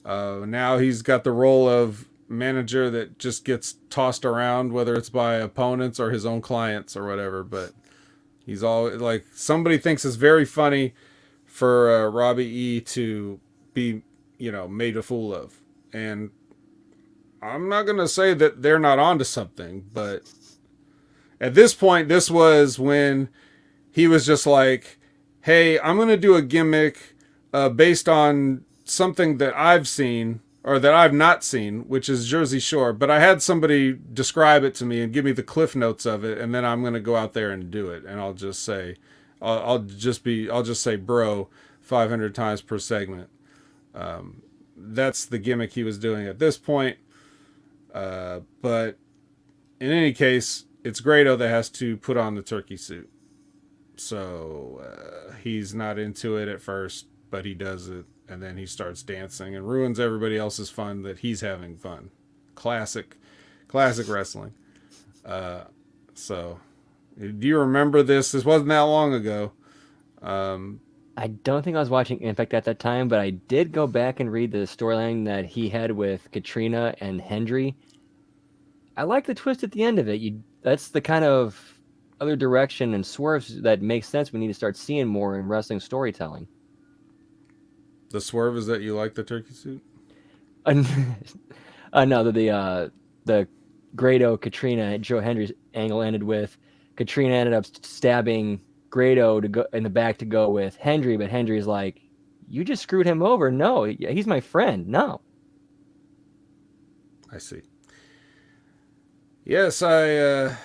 Now he's got the role of manager that just gets tossed around, whether it's by opponents or his own clients or whatever. But he's all like, somebody thinks it's very funny for Robbie E to be, made a fool of. And I'm not going to say that they're not onto something, but at this point, this was when he was just like, hey, I'm going to do a gimmick based on something that I've seen or that I've not seen, which is Jersey Shore. But I had somebody describe it to me and give me the cliff notes of it. And then I'm going to go out there and do it. And I'll just say, I'll just say, bro, 500 times per segment. That's the gimmick he was doing at this point. But in any case, it's Grado that has to put on the turkey suit. So he's not into it at first, but he does it. And then he starts dancing and ruins everybody else's fun that he's having fun. Classic wrestling. So do you remember this? This wasn't that long ago. I don't think I was watching Impact at that time, but I did go back and read the storyline that he had with Katrina and Hendry. I like the twist at the end of it. That's the kind of other direction and swerves that makes sense. We need to start seeing more in wrestling storytelling. The swerve is that you like the turkey suit? No, the Grado Katrina Joe Hendry's angle ended with Katrina ended up stabbing Grado to go in the back to go with Hendry, but Hendry's like, "You just screwed him over. No, he's my friend. No." I see. Yes, I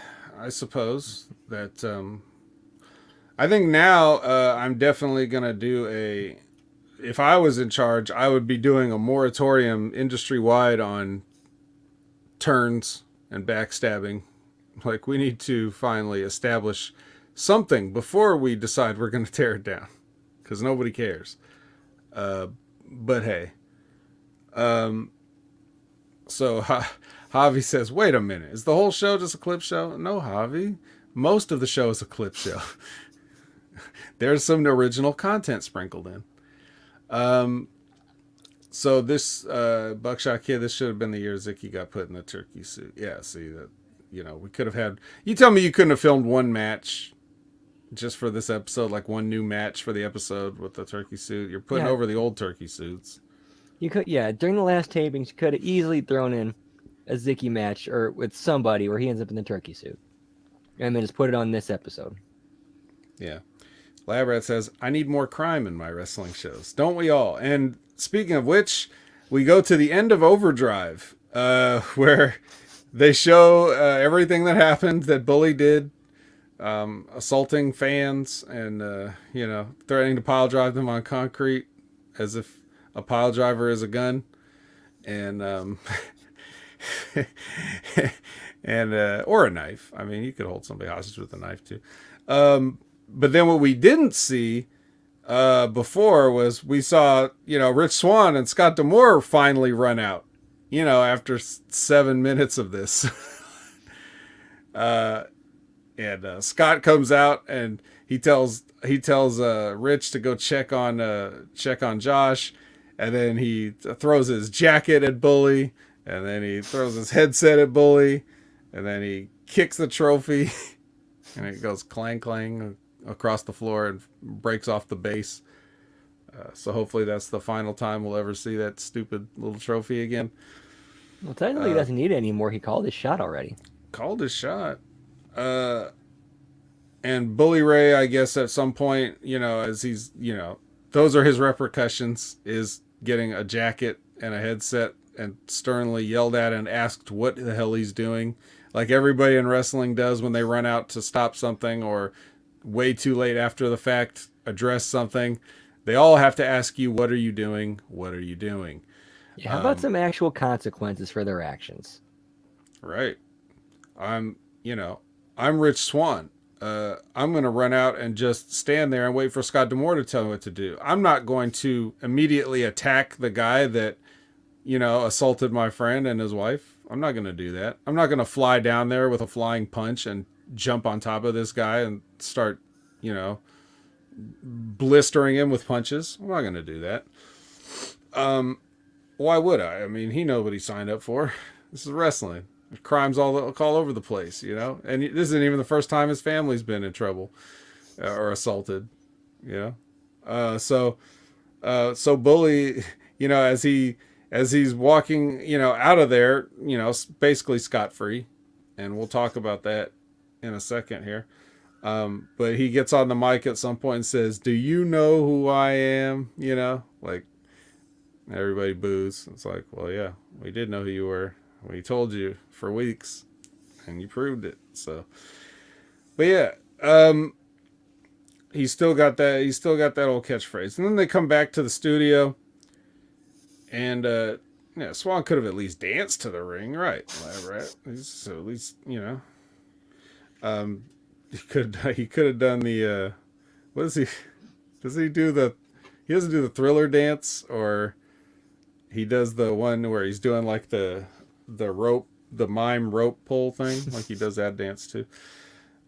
suppose that I think now I'm definitely gonna do if I was in charge, I would be doing a moratorium industry wide on turns and backstabbing. Like, we need to finally establish something before we decide we're going to tear it down, because nobody cares. But hey, so Javi says, wait a minute, is the whole show just a clip show? No, Javi, most of the show is a clip show. There's some original content sprinkled in. So this Buckshot Kid, this should have been the year Zicky got put in the turkey suit. Yeah, see that, we could have had. You tell me you couldn't have filmed one match just for this episode, like one new match for the episode with the turkey suit. You're putting over the old turkey suits. You could, during the last tapings, you could have easily thrown in a Zicky match or with somebody where he ends up in the turkey suit, and then just put it on this episode. Yeah. Labrat says, I need more crime in my wrestling shows. Don't we all? And speaking of which, we go to the end of Overdrive, where they show everything that happened that Bully did, assaulting fans and, threatening to pile drive them on concrete as if a pile driver is a gun. And, or a knife. I mean, you could hold somebody hostage with a knife too. But then what we didn't see before was we saw, Rich Swann and Scott D'Amore finally run out, after 7 minutes of this. And Scott comes out and he tells Rich to go check on Josh, and then he throws his jacket at Bully, and then he throws his headset at Bully, and then he kicks the trophy, and it goes clang clang across the floor and breaks off the base. So hopefully that's the final time we'll ever see that stupid little trophy again. Well, technically he doesn't need it anymore. He called his shot already. Called his shot. And Bully Ray, I guess at some point, as he's, those are his repercussions, is getting a jacket and a headset and sternly yelled at and asked what the hell he's doing. Like everybody in wrestling does when they run out to stop something or way too late after the fact address something. They all have to ask you, what are you doing? What are you doing? Yeah, how about some actual consequences for their actions? Right. I'm, I'm Rich Swann. I'm going to run out and just stand there and wait for Scott D'Amore to tell me what to do. I'm not going to immediately attack the guy that, assaulted my friend and his wife. I'm not going to do that. I'm not going to fly down there with a flying punch and jump on top of this guy and start, blistering him with punches. I'm not going to do that. Why would I? I mean, he knows what he signed up for. This is wrestling. Crimes all over the place, and this isn't even the first time his family's been in trouble or assaulted, so Bully, as he's walking, out of there, basically scot-free, and we'll talk about that in a second here. But he gets on the mic at some point and says, "Do you know who I am?" Like everybody boos. It's like, well, yeah, we did know who you were. We told you for weeks, and you proved it. So, but yeah, he's still got that. He's still got that old catchphrase. And then they come back to the studio, and Swann could have at least danced to the ring, right? Right. So at least he could have done the what is he? Does he do the? He doesn't do the Thriller dance, or he does the one where he's doing like the rope, the mime rope pull thing, like he does that dance too.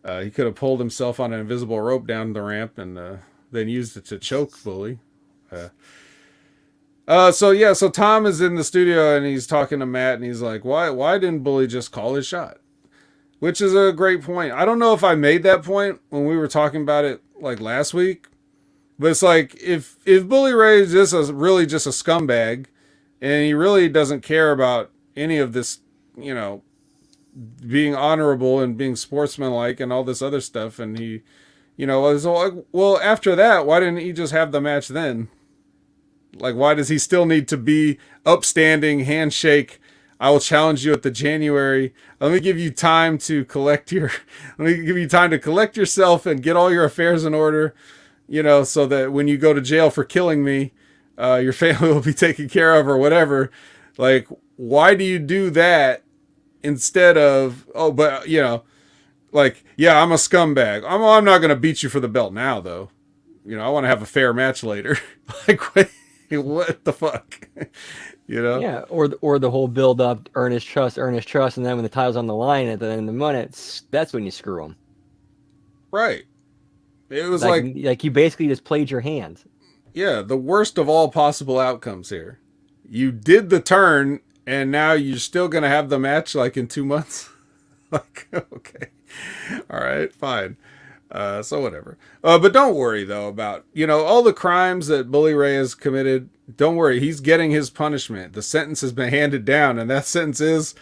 He could have pulled himself on an invisible rope down the ramp and then used it to choke Bully. So Tom is in the studio and he's talking to Matt and he's like, why didn't Bully just call his shot? Which is a great point. I don't know if I made that point when we were talking about it like last week, but it's like if Bully Ray is really just a scumbag and he really doesn't care about any of this, being honorable and being sportsmanlike and all this other stuff. And he, was like, well, after that, why didn't he just have the match then? Like, why does he still need to be upstanding, handshake? I will challenge you at the January. Let me give you time to collect yourself and get all your affairs in order, so that when you go to jail for killing me, your family will be taken care of or whatever. Like, why do you do that instead of, but like, yeah, I'm a scumbag. I'm not going to beat you for the belt now though. I want to have a fair match later. Like, what the fuck? Yeah. Or the whole build up, earn his trust. And then when the title's on the line at the end of the month, that's when you screw him. Right. It was like you basically just played your hand. Yeah. The worst of all possible outcomes here. You did the turn and now you're still going to have the match like in 2 months. Like, okay. All right, fine. So whatever. But don't worry though about, all the crimes that Bully Ray has committed. Don't worry. He's getting his punishment. The sentence has been handed down, and that sentence is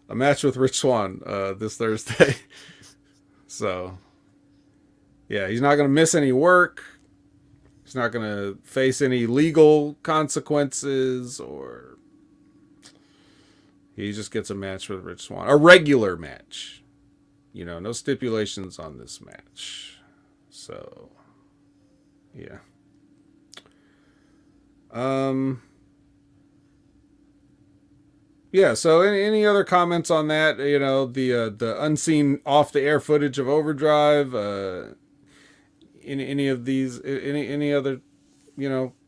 a match with Rich Swann, this Thursday. So yeah, he's not going to miss any work. He's not going to face any legal consequences, or he just gets a match with Rich Swann. A regular match. No stipulations on this match. So, yeah. Yeah, so any other comments on that? The unseen off the air footage of Overdrive, any of these, any other,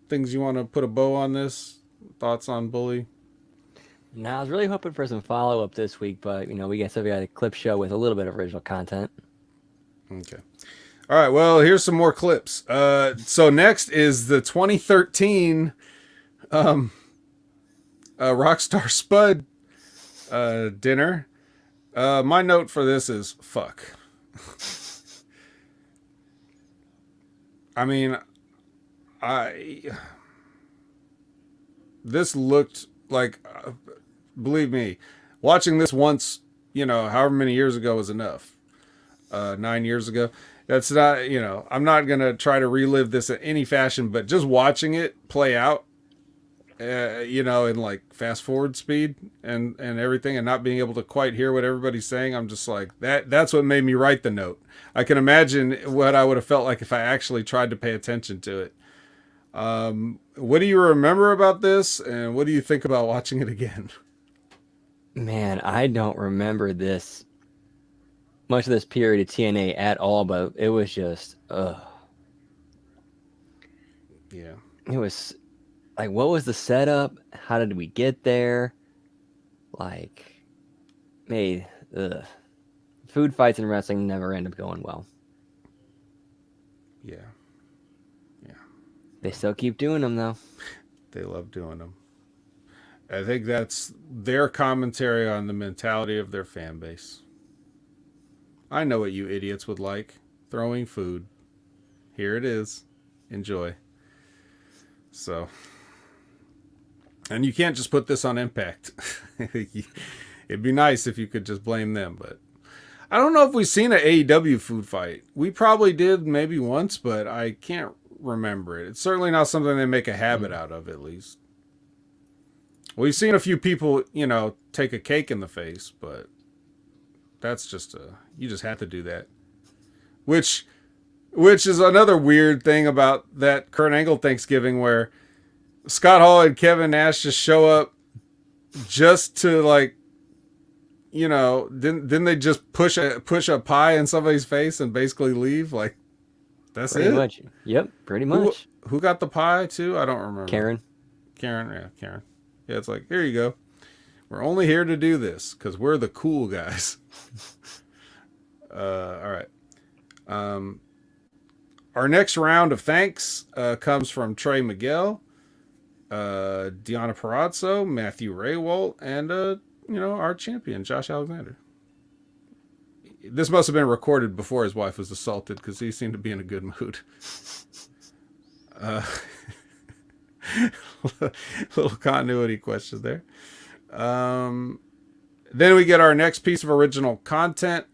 things you want to put a bow on this? Thoughts on Bully? Now, I was really hoping for some follow-up this week, but, we got a clip show with a little bit of original content. Okay. All right, well, here's some more clips. So next is the 2013 Rockstar Spud dinner. My note for this is, fuck. I mean, this looked like... believe me, watching this once, however many years ago was enough. 9 years ago. That's not, I'm not going to try to relive this in any fashion, but just watching it play out, in like fast forward speed and everything, and not being able to quite hear what everybody's saying, I'm just like, that's what made me write the note. I can imagine what I would have felt like if I actually tried to pay attention to it. What do you remember about this, and what do you think about watching it again? Man, I don't remember much of this period of TNA at all, but it was just, Yeah. it was like, what was the setup? How did we get there? Like, made, food fights in wrestling never end up going well. Yeah. Yeah. They still keep doing them, though. They love doing them. I think that's their commentary on the mentality of their fan base. I know what you idiots would like. Throwing food. Here it is. Enjoy. So, and you can't just put this on Impact. It'd be nice if you could just blame them, but I don't know if we've seen an AEW food fight. We probably did maybe once, but I can't remember it. It's certainly not something they make a habit out of, at least. We've seen a few people, take a cake in the face, but that's just you just have to do that. Which is another weird thing about that Kurt Angle Thanksgiving, where Scott Hall and Kevin Nash just show up just to, like, didn't they just push a pie in somebody's face and basically leave? Like, that's Pretty it. much. Yep, pretty much. Who got the pie too? I don't remember. Karen. Yeah, Karen. Yeah, it's like, here you go. We're only here to do this because we're the cool guys. All right. Our next round of thanks comes from Trey Miguel, Deanna Perazzo, Matthew Raywalt, and our champion Josh Alexander. This must have been recorded before his wife was assaulted because he seemed to be in a good mood. Little continuity question there. Then we get our next piece of original content,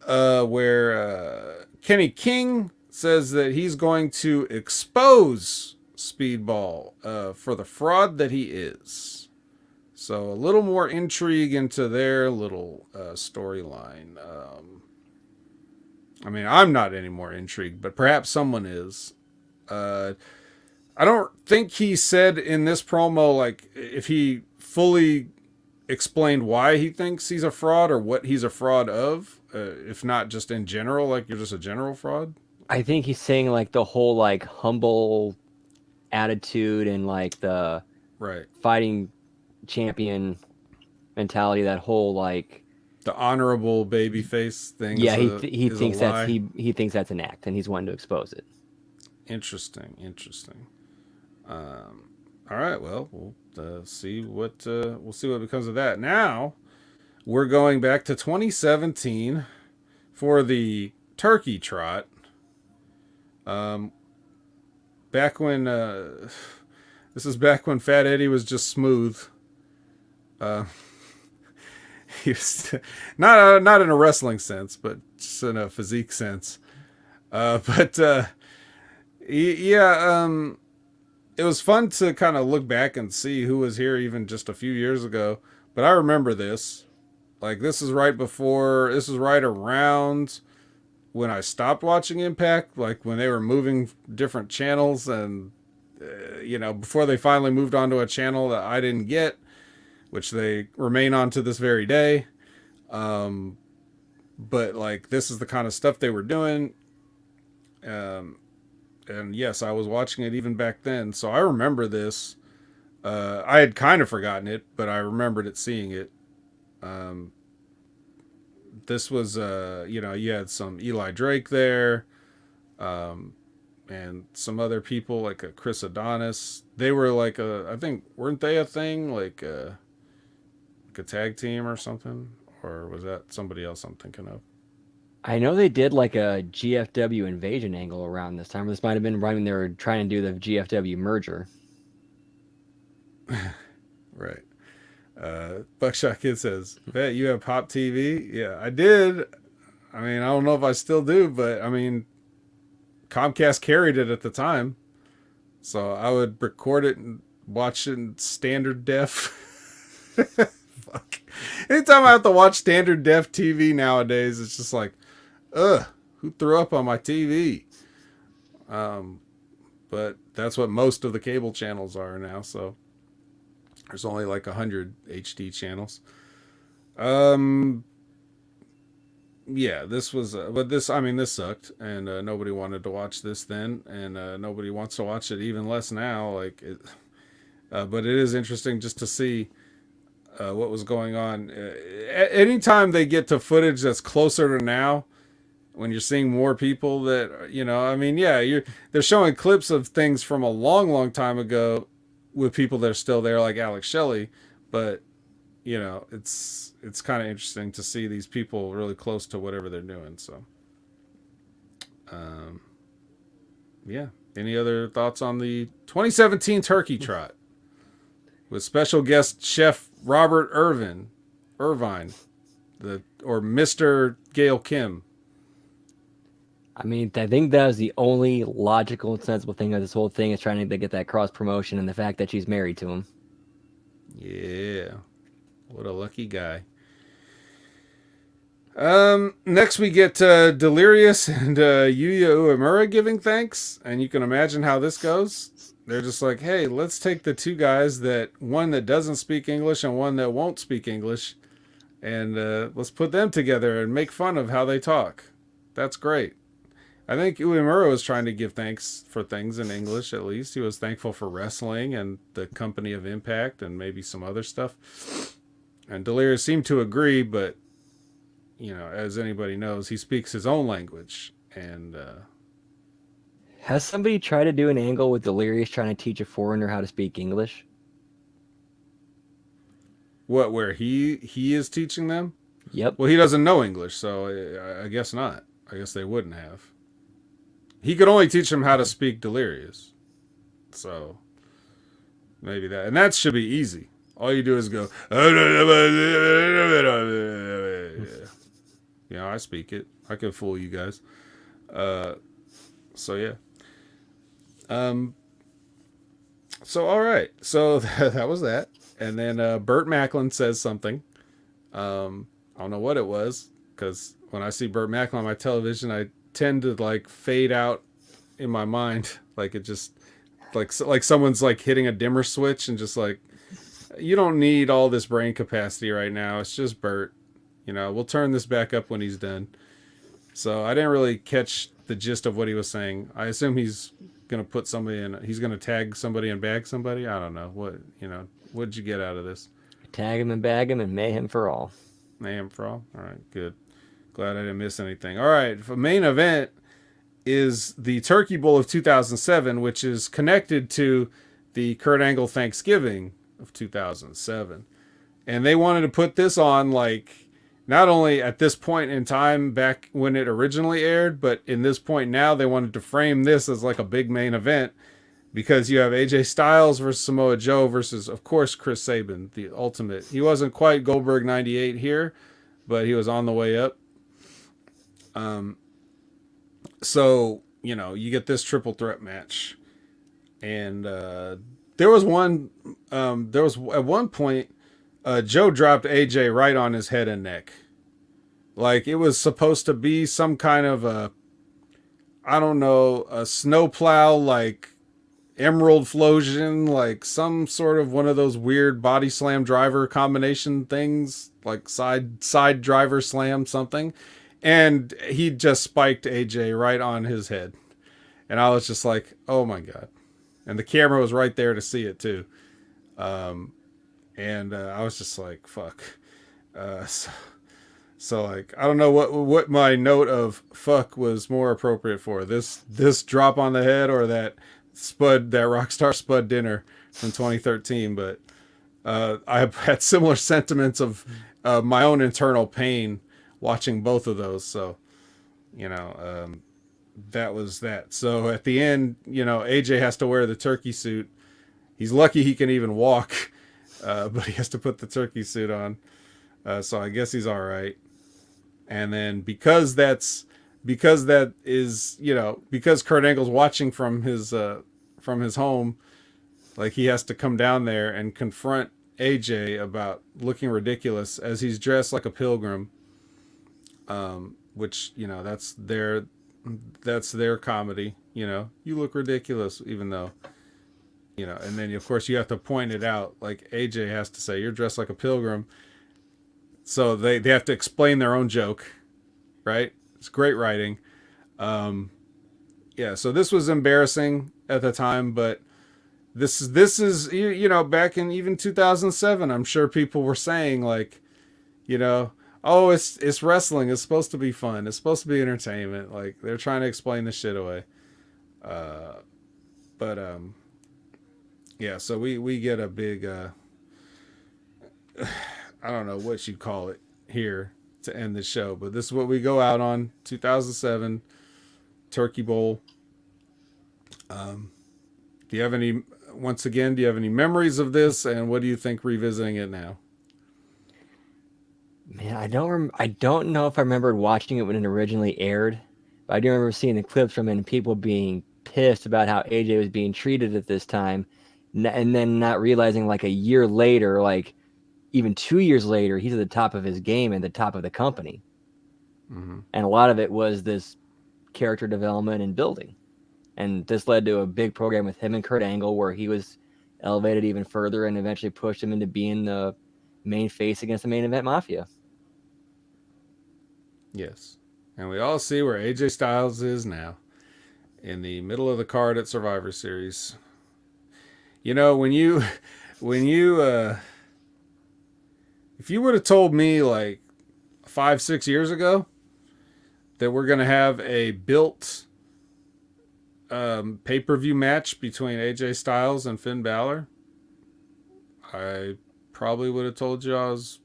where Kenny King says that he's going to expose Speedball for the fraud that he is. So a little more intrigue into their little storyline. I mean, I'm not any more intrigued, but perhaps someone is. I don't think he said in this promo, like, if he fully explained why he thinks he's a fraud or what he's a fraud of, if not just in general, like you're just a general fraud. I think he's saying, like, the whole, like, humble attitude and, like, the Right. fighting champion mentality, that whole, like, the honorable baby face thing. Yeah, he thinks he thinks that's an act, and he's wanting to expose it. Interesting. All right, well, we'll see what becomes of that. Now we're going back to 2017 for the Turkey Trot. Back when this is back when Fat Eddie was just smooth. He was not in a wrestling sense, but just in a physique sense. It was fun to kind of look back and see who was here even just a few years ago. But I remember this. Like, this is right around when I stopped watching Impact, like when they were moving different channels, and before they finally moved on to a channel that I didn't get, which they remain on to this very day. But like, this is the kind of stuff they were doing. And yes, I was watching it even back then. So I remember this. I had kind of forgotten it, but I remembered seeing it. This was, you had some Eli Drake there, and some other people like a Chris Adonis. They were like I think, weren't they a thing? Like a tag team or something? Or was that somebody else I'm thinking of? I know they did like a GFW invasion angle around this time. This might have been right when they were trying to do the GFW merger. Right. Buckshot Kid says, "Bet you have Pop TV." Yeah, I did. I mean, I don't know if I still do, but I mean, Comcast carried it at the time. So I would record it and watch it in standard def. Fuck. Anytime I have to watch standard def TV nowadays, it's just like, ugh, who threw up on my TV? But that's what most of the cable channels are now. So there's only like 100 HD channels. Yeah, this was, but this, I mean, this sucked, and nobody wanted to watch this then, and nobody wants to watch it even less now. Like, but it is interesting just to see what was going on. Anytime they get to footage that's closer to now, when you're seeing more people that, I mean, yeah, they're showing clips of things from a long, long time ago with people that are still there, like Alex Shelley, but it's kind of interesting to see these people really close to whatever they're doing. So, yeah. Any other thoughts on the 2017 Turkey Trot with special guest chef Robert Irvine, or Mr. Gail Kim? I mean, I think that was the only logical and sensible thing of this whole thing is trying to get that cross promotion and the fact that she's married to him. Yeah. What a lucky guy. Next we get Delirious and Yuya Uemura giving thanks, and you can imagine how this goes. They're just like, hey, let's take the two guys, one that doesn't speak English and one that won't speak English, and let's put them together and make fun of how they talk. That's great. I think Uemura was trying to give thanks for things in English, at least. He was thankful for wrestling and the Company of Impact and maybe some other stuff. And Delirious seemed to agree, but, as anybody knows, he speaks his own language. And has somebody tried to do an angle with Delirious trying to teach a foreigner how to speak English? What, where he is teaching them? Yep. Well, he doesn't know English, so I guess not. I guess they wouldn't have. He could only teach them how to speak Delirious. So, maybe that. And that should be easy. All you do is go, I speak it. I can fool you guys. So yeah. So all right. So that was that. And then Burt Macklin says something. I don't know what it was, because when I see Burt Macklin on my television, I tend to like fade out in my mind, like it just like someone's like hitting a dimmer switch and just like, you don't need all this brain capacity right now. It's just Burt. We'll turn this back up when he's done. So I didn't really catch the gist of what he was saying. I assume he's going to put somebody in, he's going to tag somebody and bag somebody. I don't know. What'd you get out of this? Tag him and bag him and mayhem for all. Mayhem for all? All right, good. Glad I didn't miss anything. All right, the main event is the Turkey Bowl of 2007, which is connected to the Kurt Angle Thanksgiving of 2007. And they wanted to put this on, like, not only at this point in time back when it originally aired, but in this point now, they wanted to frame this as like a big main event, because you have AJ Styles versus Samoa Joe versus, of course, Chris Sabin, the ultimate. He wasn't quite Goldberg 98 here, but he was on the way up. So, you get this triple threat match. And there was at one point, Joe dropped AJ right on his head and neck. Like, it was supposed to be some kind of a snowplow, like emerald flosion, like some sort of one of those weird body slam driver combination things, like side driver slam something. And he just spiked AJ right on his head. And I was just like, oh my God. And the camera was right there to see it too. And I was just like, fuck. So like, I don't know what my note of fuck was more appropriate for, this drop on the head or that Rockstar Spud dinner from 2013. But I had similar sentiments of my own internal pain watching both of those. So, that was that. So at the end, AJ has to wear the turkey suit. He's lucky he can even walk, but he has to put the turkey suit on. So I guess he's all right. And then because that is, because Kurt Angle's watching from his home, like he has to come down there and confront AJ about looking ridiculous as he's dressed like a pilgrim. Which, that's their comedy. You look ridiculous, even though, and then of course you have to point it out. Like AJ has to say, you're dressed like a pilgrim. So they have to explain their own joke, right? It's great writing. Yeah, so this was embarrassing at the time, but this is back in even 2007, I'm sure people were saying like, oh, it's wrestling. It's supposed to be fun. It's supposed to be entertainment. Like they're trying to explain the shit away. But yeah. So we get a big I don't know what you'd call it here to end the show, but this is what we go out on. 2007 Turkey Bowl. Do you have any? Once again, do you have any memories of this, and what do you think revisiting it now? Man, I don't know if I remembered watching it when it originally aired, but I do remember seeing the clips from it and people being pissed about how AJ was being treated at this time, and then not realizing like a year later, like even 2 years later, he's at the top of his game and the top of the company. Mm-hmm. And a lot of it was this character development and building. And this led to a big program with him and Kurt Angle where he was elevated even further and eventually pushed him into being the main face against the Main Event Mafia. Yes. And we all see where AJ Styles is now. In the middle of the card at Survivor Series. When you if you would have told me like 5-6 years ago that we're going to have a built pay-per-view match between AJ Styles and Finn Balor, I probably would have told you I was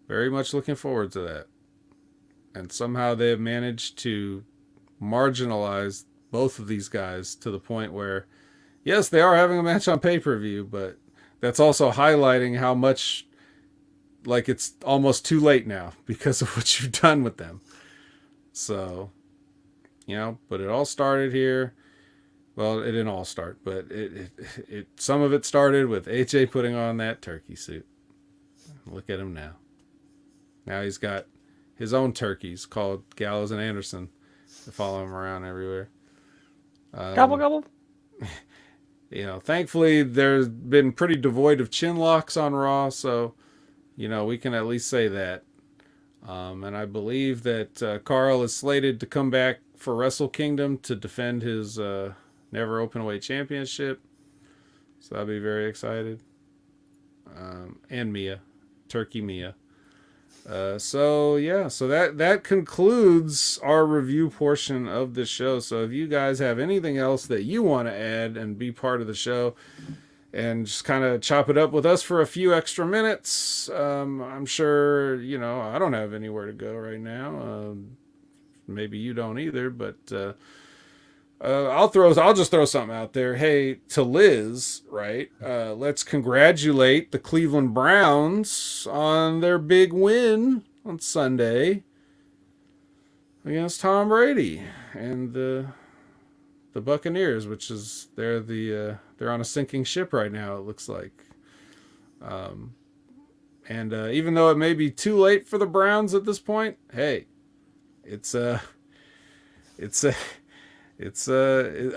very much looking forward to that. And somehow they have managed to marginalize both of these guys to the point where, yes, they are having a match on pay-per-view, but that's also highlighting how much, like, it's almost too late now because of what you've done with them. So, but it all started here. Well, it didn't all start, but it some of it started with AJ putting on that turkey suit. Look at him now. Now he's got his own turkeys called Gallows and Anderson to follow him around everywhere. Gobble, gobble. Thankfully, there's been pretty devoid of chin locks on Raw, so, we can at least say that. And I believe that Carl is slated to come back for Wrestle Kingdom to defend his Never Openweight Championship. So I'll be very excited. And Mia. Turkey Mia. So that concludes our review portion of the show. So if you guys have anything else that you want to add and be part of the show and just kind of chop it up with us for a few extra minutes, I'm sure, I don't have anywhere to go right now. Maybe you don't either, but I'll just throw something out there. Hey, to Liz, right? Let's congratulate the Cleveland Browns on their big win on Sunday against Tom Brady and the Buccaneers, which is they're on a sinking ship right now. It looks like, and even though it may be too late for the Browns at this point, hey, it's a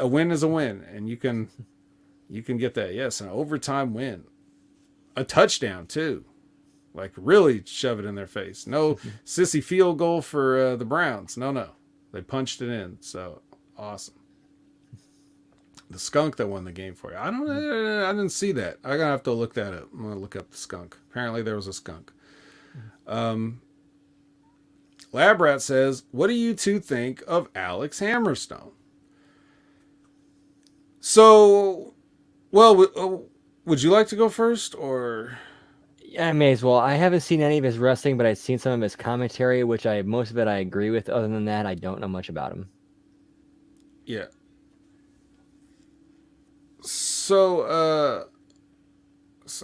win is a win, and you can get that. Yes, an overtime win, a touchdown too, like really shove it in their face. No sissy field goal for the Browns. No, they punched it in. So awesome. The skunk that won the game for you. I didn't see that. I'm gonna have to look that up. I'm gonna look up the skunk. Apparently there was a skunk. Labrat says, "What do you two think of Alex Hammerstone?" So, well, would you like to go first, or? Yeah, I may as well. I haven't seen any of his wrestling, but I've seen some of his commentary, which most of it I agree with. Other than that, I don't know much about him. Yeah. So,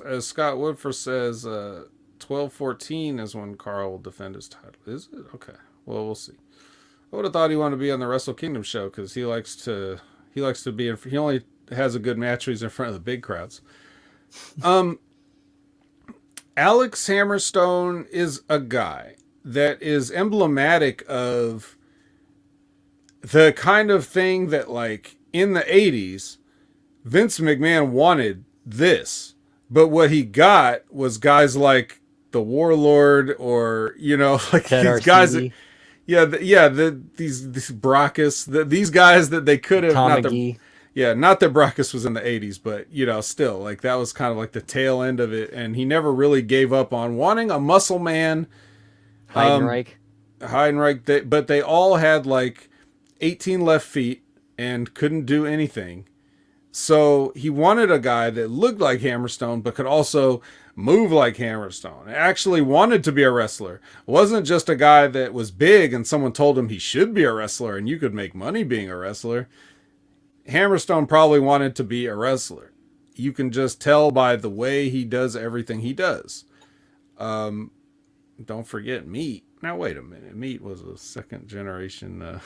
as Scott Woodford says, 12-14 is when Carl will defend his title. Is it? Okay. Well, we'll see. I would have thought he wanted to be on the Wrestle Kingdom show because he likes to be in. He only has a good match when he's in front of the big crowds. Um, Alex Hammerstone is a guy that is emblematic of the kind of thing that, like, in the 80s, Vince McMahon wanted this. But what he got was guys like the Warlord or, like Ted these guys that, Arcidi, these Brockus, these guys that they could have, Tom not the, McGee. yeah, not that Brockus was in the 80s, but, still, like, that was kind of like the tail end of it. And he never really gave up on wanting a muscle man. Heidenreich. Heidenreich, but they all had like 18 left feet and couldn't do anything. So he wanted a guy that looked like Hammerstone, but could also move like Hammerstone. Actually wanted to be a wrestler. Wasn't just a guy that was big and someone told him he should be a wrestler and you could make money being a wrestler. Hammerstone probably wanted to be a wrestler. You can just tell by the way he does everything he does. Don't forget Meat. Now, wait a minute. Meat was a second generation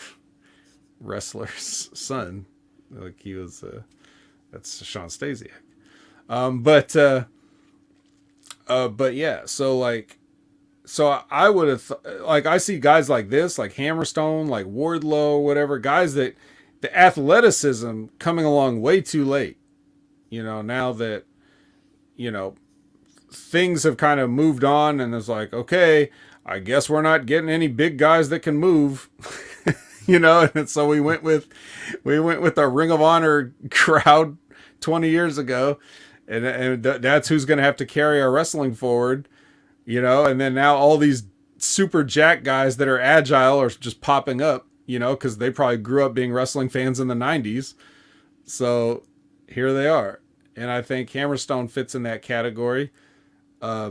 wrestler's son. Like he was, that's Sean Stasiak. But yeah, so I would have, I see guys like this, like Hammerstone, like Wardlow, whatever, guys that the athleticism coming along way too late. Now that, things have kind of moved on and it's like, okay, I guess we're not getting any big guys that can move, and so we went with our Ring of Honor crowd 20 years ago. And that's who's going to have to carry our wrestling forward, and then now all these super jack guys that are agile are just popping up, because they probably grew up being wrestling fans in the 90s. So here they are. And I think Hammerstone fits in that category. A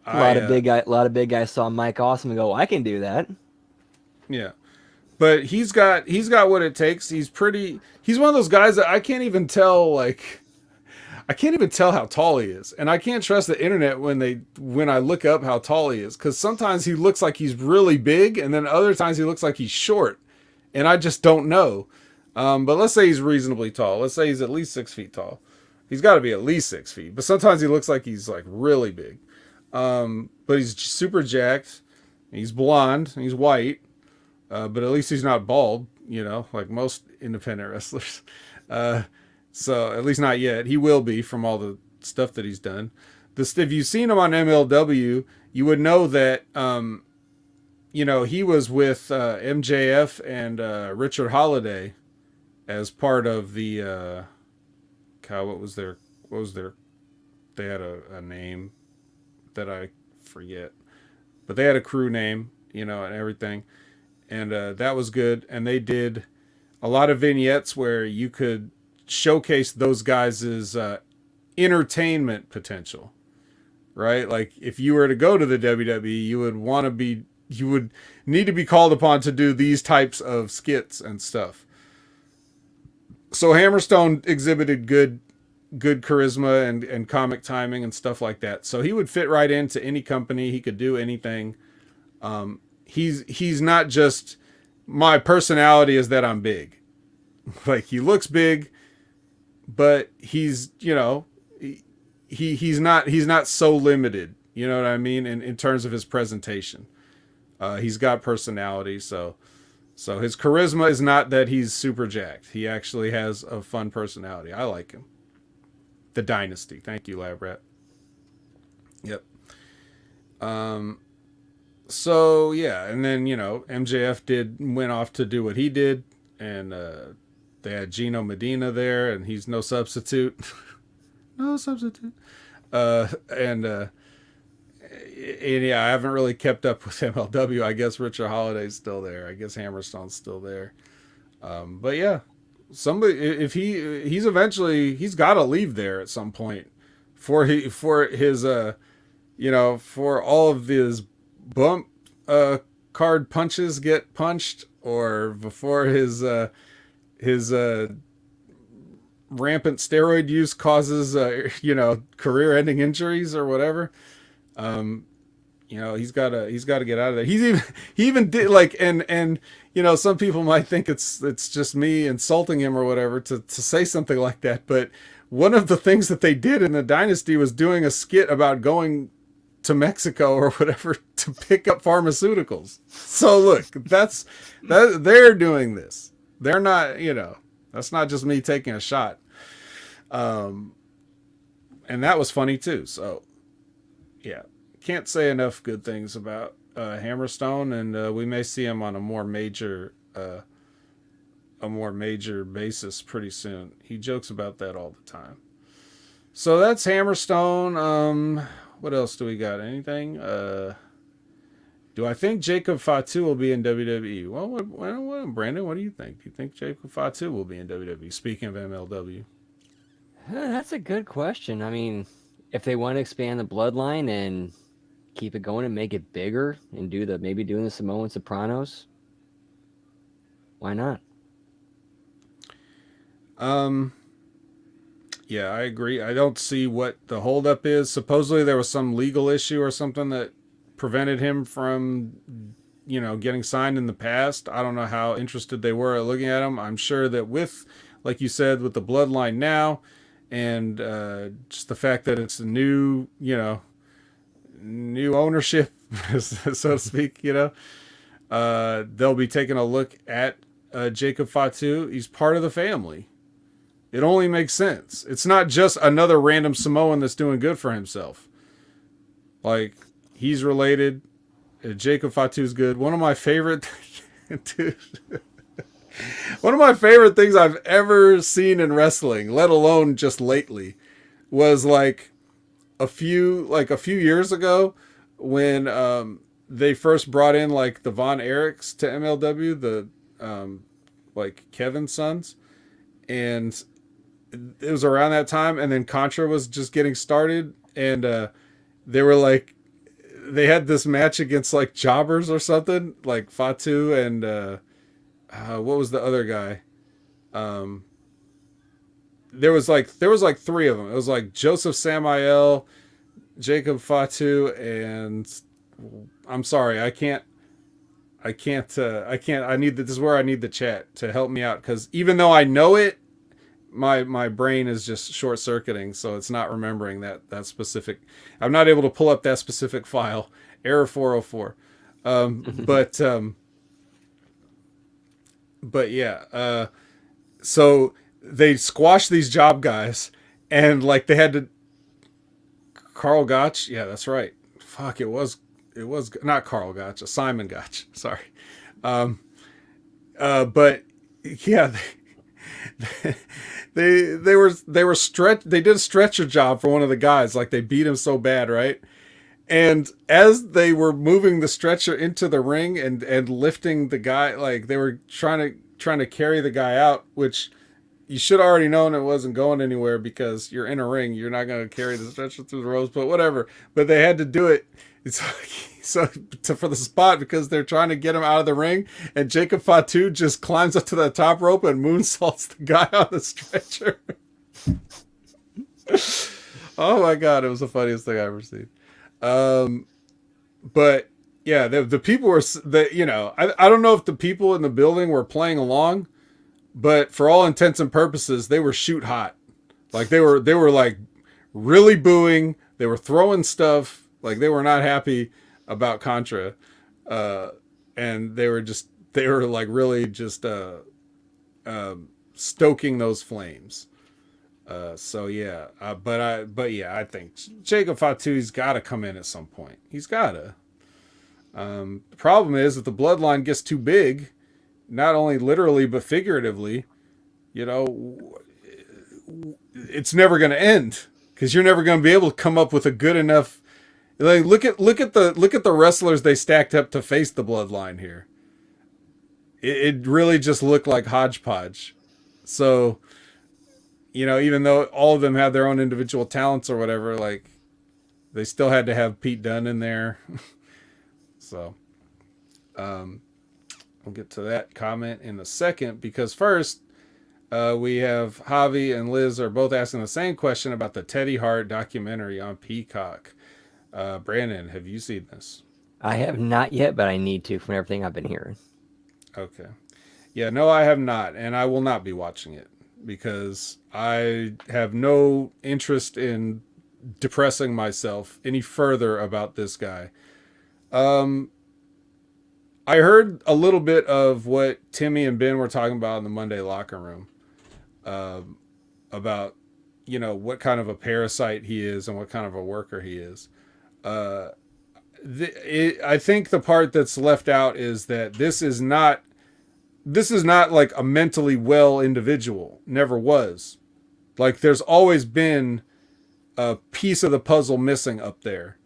lot of big guys saw Mike Awesome and go, I can do that. Yeah. But he's got what it takes. He's one of those guys that I can't even tell how tall he is. And I can't trust the internet when I look up how tall he is. Because sometimes he looks like he's really big, and then other times he looks like he's short. And I just don't know. But let's say he's reasonably tall. Let's say he's at least 6 feet tall. He's got to be at least 6 feet. But sometimes he looks like he's like really big. But he's super jacked. He's blonde. He's white. But at least he's not bald, like most independent wrestlers. So at least not yet. He will be from all the stuff that he's done. If you've seen him on MLW, you would know that, he was with MJF and Richard Holiday as part of the, what was their, they had a name that I forget, but they had a crew name, and everything. And that was good. And they did a lot of vignettes where you could showcase those guys' entertainment potential, right? Like if you were to go to the WWE, you would need to be called upon to do these types of skits and stuff. So Hammerstone exhibited good charisma and comic timing and stuff like that. So he would fit right into any company. He could do anything. He's not just, my personality is that I'm big. Like he looks big, but he's, he's not so limited. You know what I mean? In terms of his presentation, he's got personality. So his charisma is not that he's super jacked. He actually has a fun personality. I like him. The Dynasty. Thank you, Lab Rat. Yep. So yeah, and then MJF went off to do what he did, and they had Gino Medina there, and he's no substitute. No substitute. And yeah, I haven't really kept up with MLW. I guess Richard Holiday's still there. I guess Hammerstone's still there. But yeah, somebody, if he's eventually, he's got to leave there at some point for his for all of his bump card punches get punched, or before his rampant steroid use causes career-ending injuries or whatever. he's gotta get out of there. He even did like, and some people might think it's just me insulting him or whatever to say something like that. But one of the things that they did in the Dynasty was doing a skit about going to Mexico or whatever to pick up pharmaceuticals. So look, that they're doing this. They're not, that's not just me taking a shot. And that was funny too. So yeah, can't say enough good things about Hammerstone, and we may see him on a more major basis pretty soon. He jokes about that all the time. So that's Hammerstone. What else do we got? Anything? Do I think Jacob Fatu will be in WWE? Well, Brandon, what do you think? Do you think Jacob Fatu will be in WWE? Speaking of MLW. That's a good question. I mean, if they want to expand the bloodline and keep it going and make it bigger and maybe doing the Samoan Sopranos, why not? Yeah, I agree. I don't see what the holdup is. Supposedly there was some legal issue or something that prevented him from, getting signed in the past. I don't know how interested they were at looking at him. I'm sure that with, like you said, with the bloodline now, and just the fact that it's a new ownership, so to speak, they'll be taking a look at Jacob Fatu. He's part of the family. It only makes sense. It's not just another random Samoan that's doing good for himself. Like, he's related. Jacob Fatu's good. One of my favorite one of my favorite things I've ever seen in wrestling, let alone just lately, was like a few years ago when they first brought in like the Von Erichs to MLW, the like Kevin's sons, and it was around that time, and then Contra was just getting started, and they had this match against like jobbers or something, like Fatu and what was the other guy? There was like three of them. It was like Joseph Samael, Jacob Fatu, and I'm sorry, I need this is where I need the chat to help me out, because even though I know it, my brain is just short circuiting, so it's not remembering that specific. I'm not able to pull up that specific file. Error 404. But yeah. So they squashed these job guys, and like they had to. Carl Gotch, yeah, that's right. Fuck, it was not Carl Gotch, Simon Gotch. Sorry. But yeah. They did a stretcher job for one of the guys, like they beat him so bad, right? And as they were moving the stretcher into the ring and lifting the guy, like they were trying to carry the guy out, which you should have already known it wasn't going anywhere, because you're in a ring, you're not going to carry the stretcher through the ropes, but whatever. But they had to do it. It's like, for the spot, because they're trying to get him out of the ring, and Jacob Fatu just climbs up to the top rope and moonsaults the guy on the stretcher. Oh my god, it was the funniest thing I've ever seen. But yeah, the people were I don't know if the people in the building were playing along, but for all intents and purposes, they were shoot hot. Like they were like really booing. They were throwing stuff. Like they were not happy about Contra, and they were like really just stoking those flames. So yeah, but yeah, I think Jacob Fatu's got to come in at some point. He's gotta. The problem is that the bloodline gets too big, not only literally but figuratively. It's never going to end, because you're never going to be able to come up with a good enough. Like look at the wrestlers they stacked up to face the bloodline here. It really just looked like hodgepodge. So, even though all of them have their own individual talents or whatever, like they still had to have Pete Dunne in there. So, we'll get to that comment in a second, because first, we have Javi and Liz are both asking the same question about the Teddy Hart documentary on Peacock. Brandon, have you seen this? I have not yet, but I need to from everything I've been hearing. Okay. Yeah, no, I have not, and I will not be watching it because I have no interest in depressing myself any further about this guy. Um, I heard a little bit of what Timmy and Ben were talking about in the Monday locker room, about what kind of a parasite he is and what kind of a worker he is. Uh, I think the part that's left out is that this is not like a mentally well individual. Never was. Like there's always been a piece of the puzzle missing up there.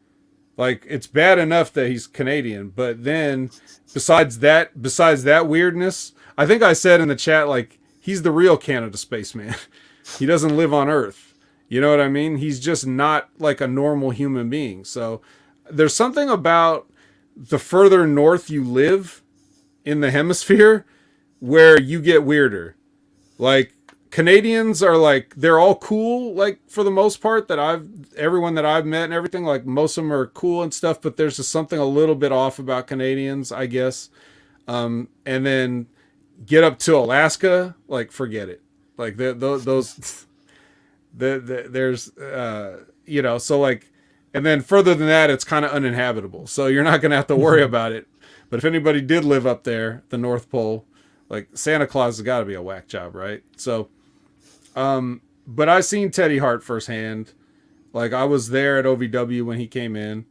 Like it's bad enough that he's Canadian, but then besides that weirdness, I think I said in the chat like he's the real Canada spaceman. He doesn't live on Earth. You know what I mean? He's just not like a normal human being. So there's something about the further north you live in the hemisphere where you get weirder. Like Canadians are like they're all cool like for the most part that everyone that I've met and everything like most of them are cool and stuff, but there's just something a little bit off about Canadians, I guess. And then get up to Alaska, like forget it. Like those there's so like and then further than that it's kind of uninhabitable. So you're not going to have to worry about it. But if anybody did live up there, the North Pole, like Santa Claus has got to be a whack job, right? So but I seen Teddy Hart firsthand. Like I was there at OVW when he came in.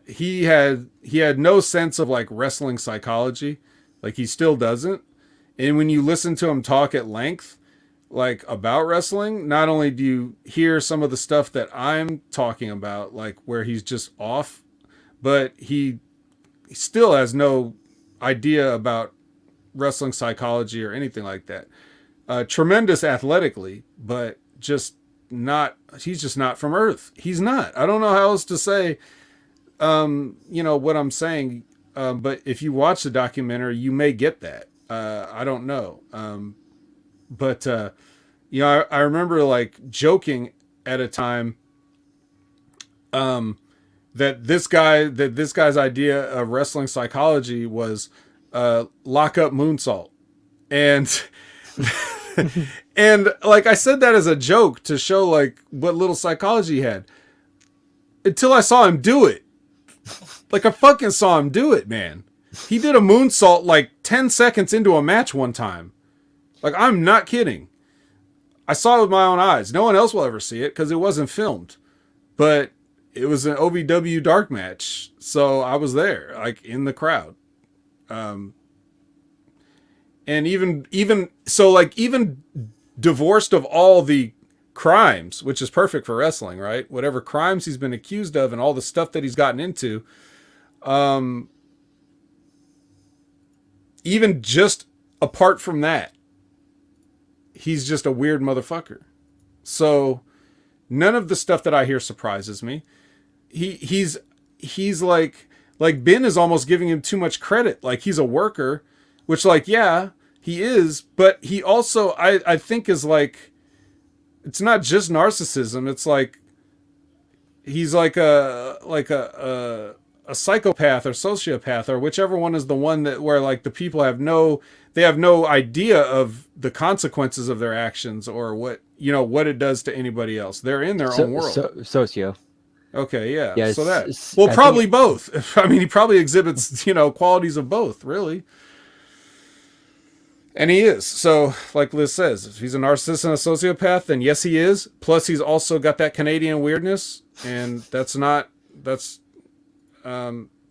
He had no sense of like wrestling psychology. Like he still doesn't. And when you listen to him talk at length, like about wrestling, not only do you hear some of the stuff that I'm talking about, like where he's just off, but he still has no idea about wrestling psychology or anything like that. Tremendous athletically, but he's just not from Earth. He's not. I don't know how else to say, what I'm saying. But if you watch the documentary, you may get that. I don't know. But I remember like joking at a time, that this guy's idea of wrestling psychology was, lock up moonsault. And, and like I said that as a joke to show like what little psychology he had until I saw him do it. Like I fucking saw him do it, man. He did a moonsault like 10 seconds into a match one time. Like I'm not kidding. I saw it with my own eyes. No one else will ever see it because it wasn't filmed. But it was an OVW dark match. So I was there, like in the crowd. And even divorced of all the crimes, which is perfect for wrestling, right? Whatever crimes he's been accused of and all the stuff that he's gotten into, even just apart from that, he's just a weird motherfucker. So none of the stuff that I hear surprises me. He's like Ben is almost giving him too much credit. Like he's a worker, which like, yeah, he is, but he also, I think is like, it's not just narcissism. It's like, he's like a psychopath or sociopath or whichever one is the one that where like the people have no idea of the consequences of their actions or what it does to anybody else. They're in their own world. Socio. Okay, yeah. Yeah, So probably both. I mean, he probably exhibits, qualities of both, really. And he is. So, like Liz says, if he's a narcissist and a sociopath, then yes, he is. Plus, he's also got that Canadian weirdness, and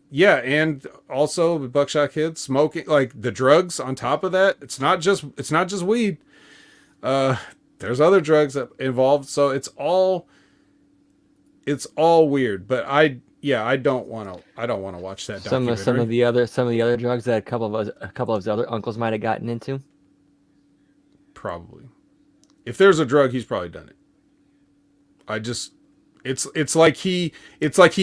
yeah, and also the Buckshot Kid smoking, like the drugs on top of that. It's not just weed. There's other drugs that involved, so it's all weird. But I don't want to watch that documentary. Some of the other drugs that a couple of his other uncles might have gotten into. Probably, if there's a drug, he's probably done it. It's like he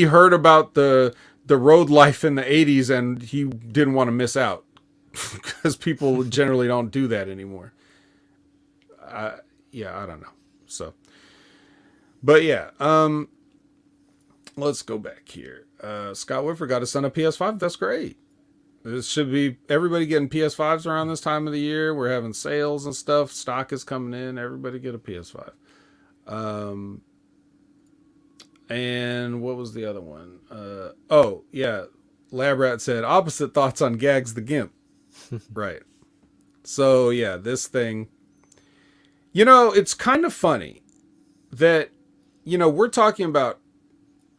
heard about the road life in the 80s and he didn't want to miss out because people generally don't do that anymore. I don't know. So, but yeah, let's go back here. Scott Whitford got his son a PS5. That's great. This should be everybody getting PS5s around this time of the year. We're having sales and stuff. Stock is coming in. Everybody get a PS5. And what was the other one? Oh, yeah. Labrat said, opposite thoughts on Gags the Gimp. Right. So, yeah, this thing. You know, it's kind of funny that, you know, we're talking about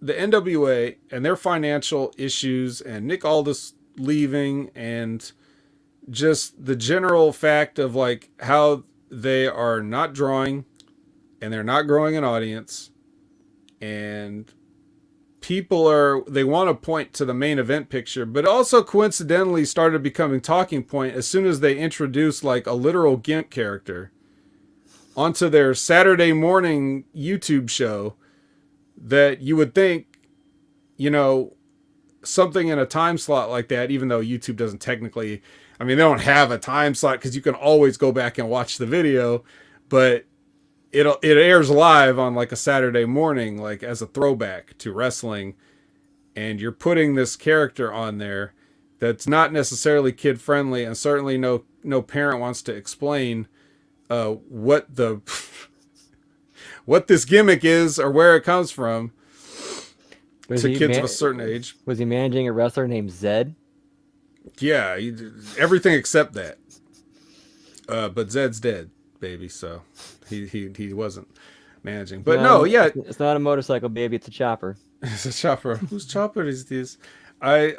the NWA and their financial issues and Nick Aldis leaving and just the general fact of like how they are not drawing and they're not growing an audience, and they want to point to the main event picture, but also coincidentally started becoming talking point as soon as they introduced like a literal GIMP character onto their Saturday morning YouTube show, that you would think, you know, something in a time slot like that, even though YouTube doesn't technically, I mean, they don't have a time slot because you can always go back and watch the video, but it airs live on like a Saturday morning, like as a throwback to wrestling. And you're putting this character on there that's not necessarily kid friendly, and certainly no parent wants to explain what this gimmick is or where it comes from to kids of a certain age. Was he managing a wrestler named Zed? Yeah, everything except that. But Zed's dead, baby, so he wasn't managing. But no, yeah, it's not a motorcycle, baby. It's a chopper. It's a chopper. Whose chopper is this? But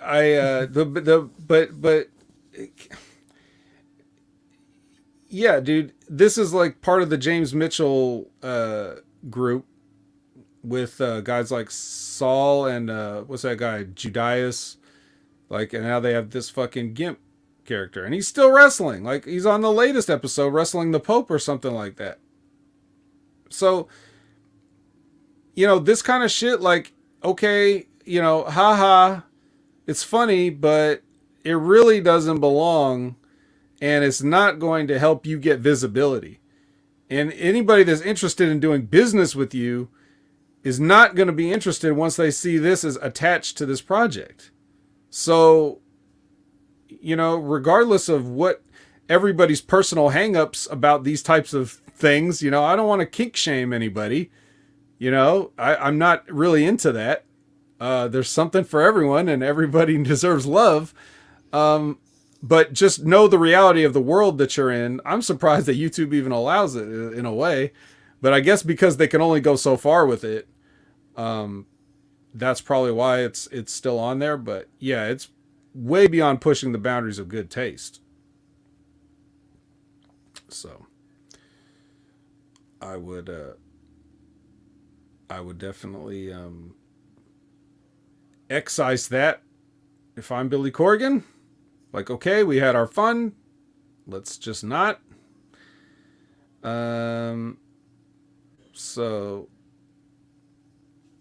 yeah, dude, this is like part of the James Mitchell group with guys like Saul and what's that guy, Judas, like, and now they have this fucking Gimp character, and he's still wrestling. Like, he's on the latest episode wrestling the Pope or something like that. So, you know, this kind of shit, like, okay, you know, haha, it's funny, but it really doesn't belong, and it's not going to help you get visibility. And anybody that's interested in doing business with you is not going to be interested once they see this as attached to this project. So, you know, regardless of what everybody's personal hangups about these types of things, you know, I don't want to kink shame anybody. You know, I'm not really into that. There's something for everyone, and everybody deserves love. But just know the reality of the world that you're in. I'm surprised that YouTube even allows it in a way. But I guess because they can only go so far with it, that's probably why it's still on there. But yeah, it's way beyond pushing the boundaries of good taste. So I would definitely excise that if I'm Billy Corgan. Like, okay, we had our fun. Let's just not. So,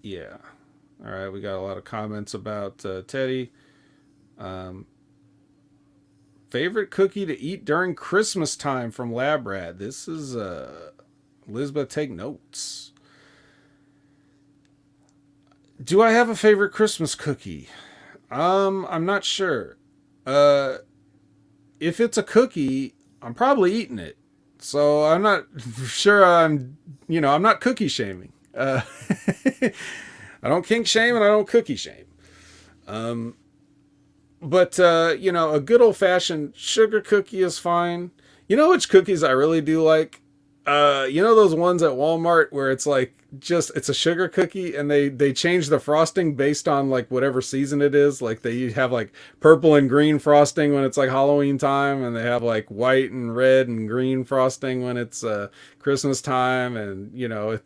yeah. All right, we got a lot of comments about Teddy. Favorite cookie to eat during Christmas time from Lab Rat. This is Lisbeth, take notes. Do I have a favorite Christmas cookie? I'm not sure. If it's a cookie, I'm probably eating it. So I'm not sure I'm not cookie shaming. I don't kink shame and I don't cookie shame. But you know, a good old fashioned sugar cookie is fine. You know which cookies I really do like? You know those ones at Walmart where it's like it's a sugar cookie and they change the frosting based on like whatever season it is. Like they have like purple and green frosting when it's like Halloween time, and they have like white and red and green frosting when it's Christmas time, and you know,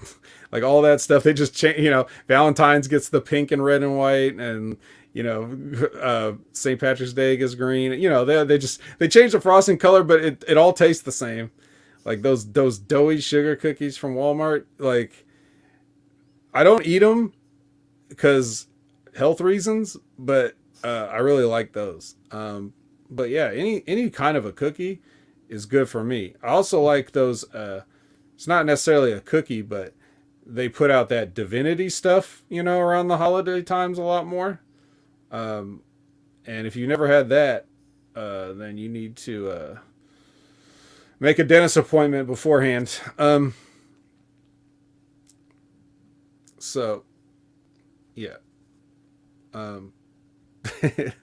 like all that stuff. They just change. You know, Valentine's gets the pink and red and white, and you know, St. Patrick's Day gets green. You know, they change the frosting color, but it all tastes the same. Like those doughy sugar cookies from Walmart, like I don't eat them because health reasons, but I really like those. But yeah, any kind of a cookie is good for me. I also like those. It's not necessarily a cookie, but they put out that divinity stuff, around the holiday times a lot more. Um, and if you never had that, then you need to make a dentist appointment beforehand. So, yeah. Um, and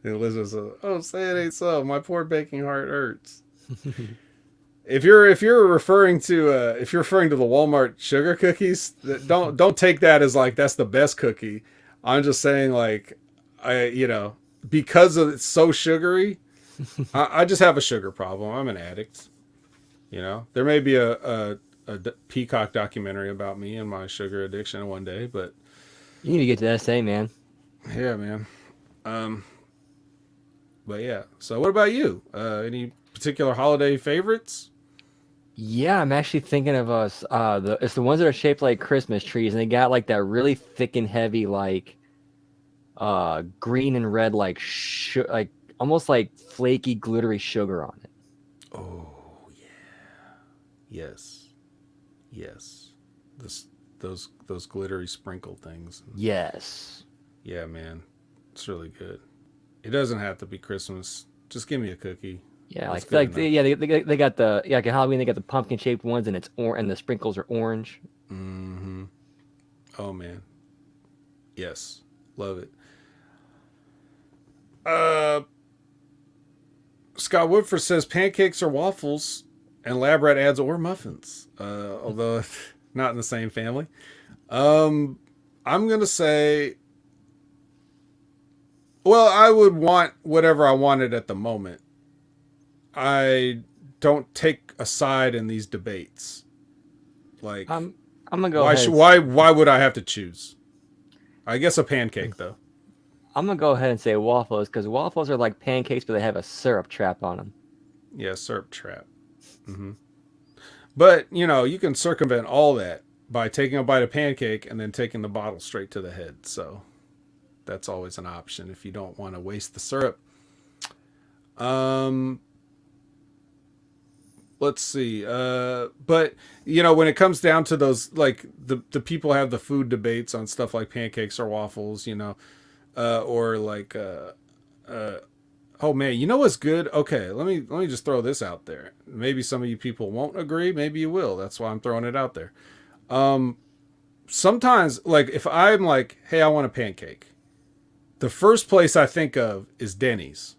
Elizabeth says, "Oh, say it ain't so. My poor baking heart hurts." If you're referring to the Walmart sugar cookies, don't take that as like that's the best cookie. I'm just saying like because it's so sugary, I just have a sugar problem. I'm an addict. There may be a Peacock documentary about me and my sugar addiction one day, but You need to get to that SA, man. yeah, man. Um, but yeah. So what about you? Any particular holiday favorites? Yeah, I'm actually thinking of us. It's the ones that are shaped like Christmas trees, and they got like that really thick and heavy, like green and red, like like almost like flaky, glittery sugar on it. Oh yeah. Yes. Yes. This those glittery sprinkle things. Yes. Yeah, man. It's really good. It doesn't have to be Christmas. Just give me a cookie. Yeah, That's like good like enough. they got the like at Halloween they got the pumpkin shaped ones, and and the sprinkles are orange. Mm-hmm. Oh man. Yes. Love it. Uh Scott Woodford says pancakes or waffles, and Lab Rat adds or muffins. Although not in the same family. Um I'm gonna say, well, I would want whatever I wanted at the moment. I don't take a side in these debates. Like, I'm I'm gonna go ahead. why would I have to choose? I guess a pancake though. I'm gonna go ahead and say waffles because waffles are like pancakes, but they have a syrup trap on them. Yeah, syrup trap. Hmm. But you can circumvent all that by taking a bite of pancake and then taking the bottle straight to the head. So that's always an option if you don't want to waste the syrup. Um, let's see. But when it comes down to those, like the people have the food debates on stuff like pancakes or waffles, or like oh man, you know what's good? Okay, let me just throw this out there. Maybe some of you people won't agree, maybe you will. That's why I'm throwing it out there. Um, Sometimes, like if I'm like, hey, I want a pancake, the first place I think of is Denny's,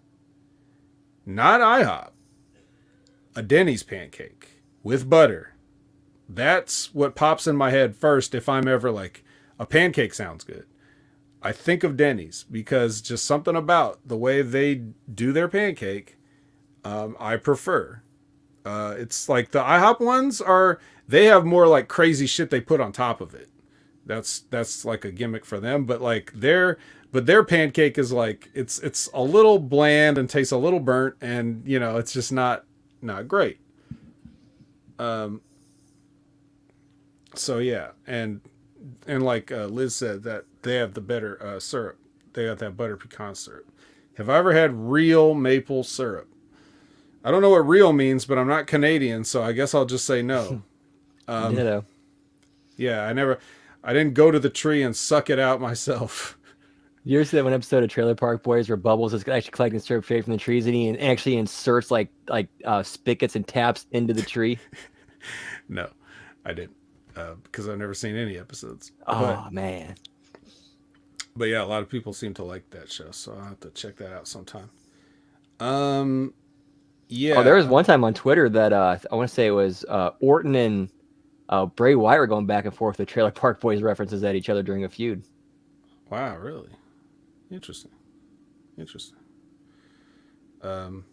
not IHOP. A Denny's pancake with butter. That's what pops in my head first if I'm ever like, a pancake sounds good. I think of Denny's because just something about the way they do their pancake, I prefer. It's like the IHOP ones they have more like crazy shit they put on top of it. That's like a gimmick for them, but like their pancake is like it's a little bland and tastes a little burnt, and it's just not great. Um, so yeah, and like Liz said, that they have the better syrup. They got that butter pecan syrup. Have I ever had real maple syrup? I don't know what real means, but I'm not Canadian, so I guess I'll just say no. Um, Ditto. yeah, I didn't go to the tree and suck it out myself. You ever see that one episode of Trailer Park Boys where Bubbles is actually collecting syrup straight from the trees, and he actually inserts like spigots and taps into the tree? No, I didn't, because I've never seen any episodes. Oh man. But yeah, a lot of people seem to like that show, so I'll have to check that out sometime. Um, yeah. Oh, there was one time on Twitter that I want to say it was Orton and Bray Wyatt were going back and forth with Trailer Park Boys references at each other during a feud. Wow, really? Interesting. Interesting. Um,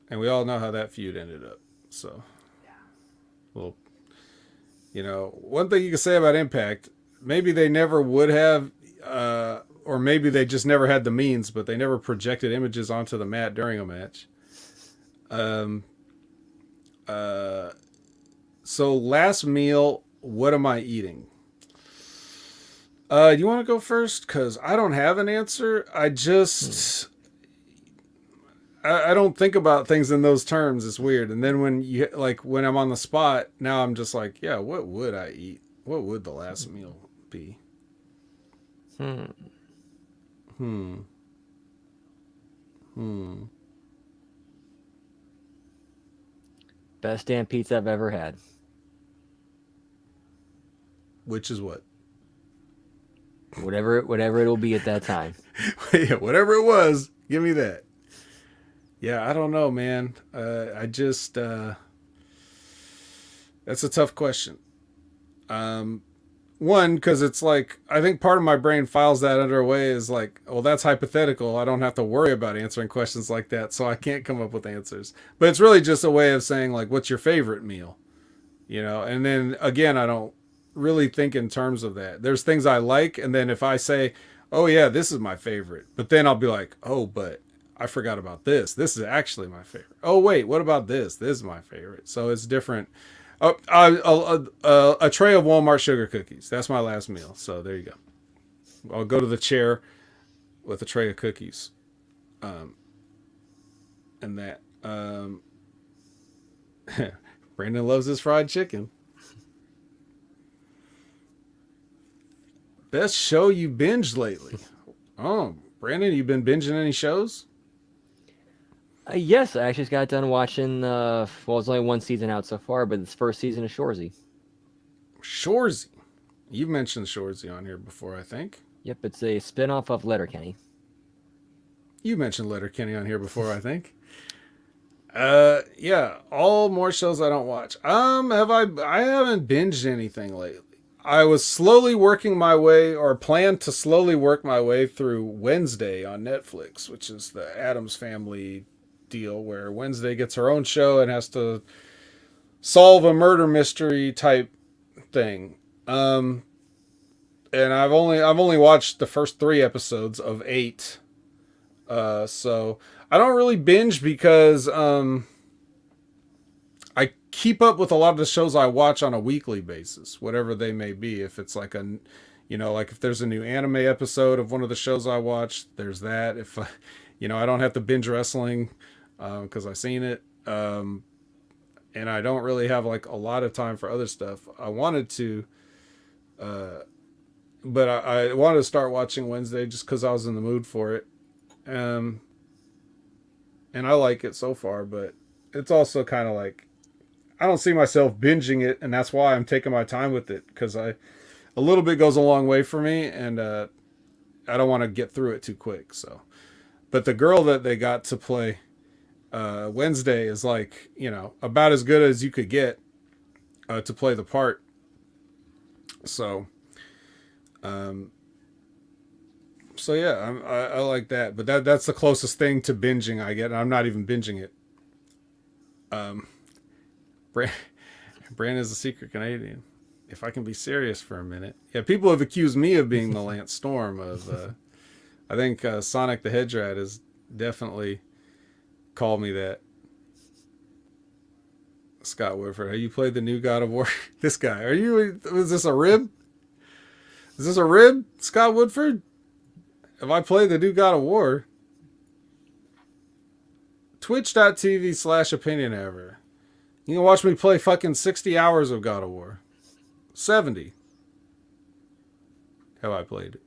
and we all know how that feud ended up. So, well, one thing you can say about Impact, maybe they never would have, or maybe they just never had the means, but they never projected images onto the mat during a match. Um, so last meal, what am I eating? You want to go first? Because I don't have an answer. I just, I don't think about things in those terms. It's weird. And then when I'm on the spot, now I'm just like, yeah, what would I eat? What would the last meal be? Hmm. Hmm. Hmm. Best damn pizza I've ever had. Which is what? Whatever it'll be at that time. Yeah, whatever it was, give me that. Yeah, I don't know, man. I just that's a tough question. Um, One, because it's like I think part of my brain files that under a way is like, well, that's hypothetical. I don't have to worry about answering questions like that, so I can't come up with answers. But it's really just a way of saying like, what's your favorite meal? You know, and then again, I don't really think in terms of that. There's things I like, and then if I say, oh yeah, this is my favorite, but then I'll be like, oh, but I forgot about this. This is actually my favorite. Oh wait, what about this? This is my favorite. So it's different. A tray of Walmart sugar cookies. That's my last meal. So there you go. I'll go to the chair with a tray of cookies, and that. Brandon loves his fried chicken. Best show you binged lately? Oh, Brandon, you been binging any shows? Yes, I actually just got done watching. Well, it's only one season out so far, but it's first season of Shorzy. Shorzy. You've mentioned Shorzy on here before, I think. Yep, it's a spinoff of Letterkenny. You mentioned Letterkenny on here before, I think. Yeah, all more shows I don't watch. I haven't binged anything lately. I was slowly working my way, or planned to slowly work my way through Wednesday on Netflix, which is the Addams Family deal where Wednesday gets her own show and has to solve a murder mystery type thing. And I've only watched the first 3 episodes of 8. So I don't really binge because I keep up with a lot of the shows I watch on a weekly basis, whatever they may be. If it's like like if there's a new anime episode of one of the shows I watch, there's that. If I don't have to binge wrestling because I've seen it, and I don't really have like a lot of time for other stuff. I wanted to, but I wanted to start watching Wednesday just because I was in the mood for it, and I like it so far. But it's also kind of like I don't see myself binging it, and that's why I'm taking my time with it because a little bit goes a long way for me, and I don't want to get through it too quick. So, but the girl that they got to play Wednesday is like about as good as you could get to play the part. So, so yeah, I like that, but that's the closest thing to binging I get, and I'm not even binging it. Brand is a secret Canadian. If I can be serious for a minute, yeah, people have accused me of being the Lance Storm of. I think Sonic the Hedgehog has definitely called me that. Scott Woodford, have you played the new God of War? This guy, is this a rib? Is this a rib, Scott Woodford? Have I played the new God of War? Twitch.tv/opinionever. You can watch me play fucking 60 hours of God of War. 70. Have I played it?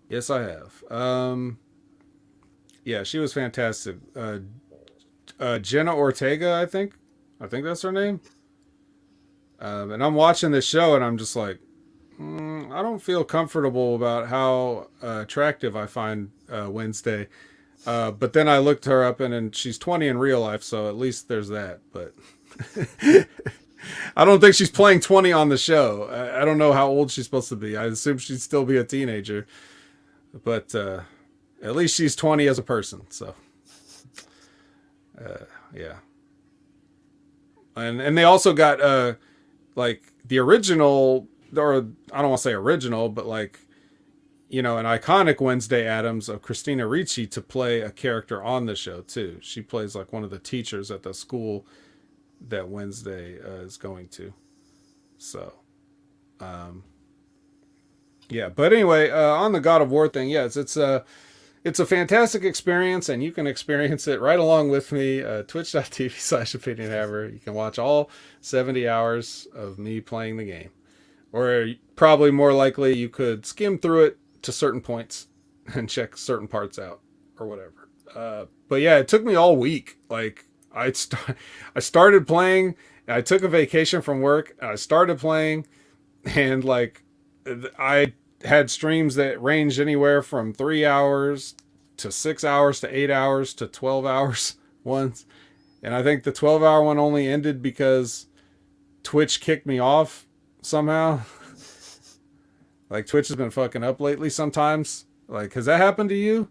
Yes, I have. Yeah, she was fantastic. Jenna Ortega, I think that's her name. And I'm watching this show, and I'm just like, I don't feel comfortable about how attractive I find Wednesday. But then I looked her up, and she's 20 in real life, so at least there's that. But I don't think she's playing 20 on the show. I don't know how old she's supposed to be. I assume she'd still be a teenager. But at least she's 20 as a person. So, yeah. And they also got like the original, or I don't want to say original, but like an iconic Wednesday Addams of Christina Ricci to play a character on the show too. She plays like one of the teachers at the school that Wednesday is going to. So, yeah. But anyway, on the God of War thing, yes, it's a fantastic experience, and you can experience it right along with me. Twitch.tv/opinionhaver. You can watch all 70 hours of me playing the game. Or probably more likely you could skim through it to certain points and check certain parts out or whatever. But yeah, it took me all week. Like I started playing. I took a vacation from work. I started playing, and like I had streams that ranged anywhere from 3 hours to 6 hours to 8 hours to 12 hours once. And I think the 12-hour one only ended because Twitch kicked me off somehow. Like Twitch has been fucking up lately sometimes. Like, has that happened to you?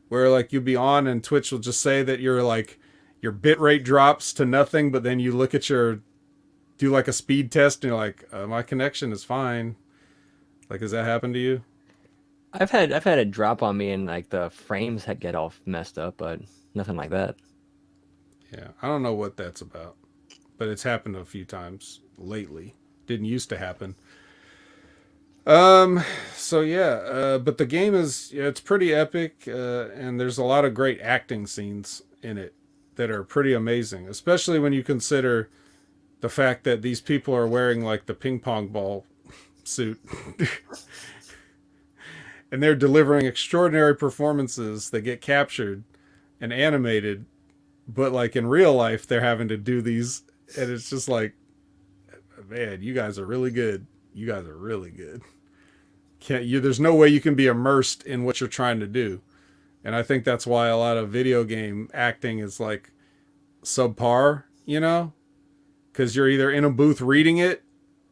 Where like you'll be on and Twitch will just say that your bit rate drops to nothing, but then you look at do like a speed test and you're like, my connection is fine. Like, has that happened to you? I've had it drop on me and like the frames get all messed up, but nothing like that. Yeah, I don't know what that's about, but it's happened a few times lately. Didn't used to happen. Um, so yeah, but the game is, yeah, it's pretty epic, and there's a lot of great acting scenes in it that are pretty amazing, especially when you consider the fact that these people are wearing like the ping pong ball suit and they're delivering extraordinary performances that get captured and animated, but like in real life they're having to do these, and it's just like, man, you guys are really good. You guys are really good. Can't you? There's no way you can be immersed in what you're trying to do, and I think that's why a lot of video game acting is like subpar. You know, because you're either in a booth reading it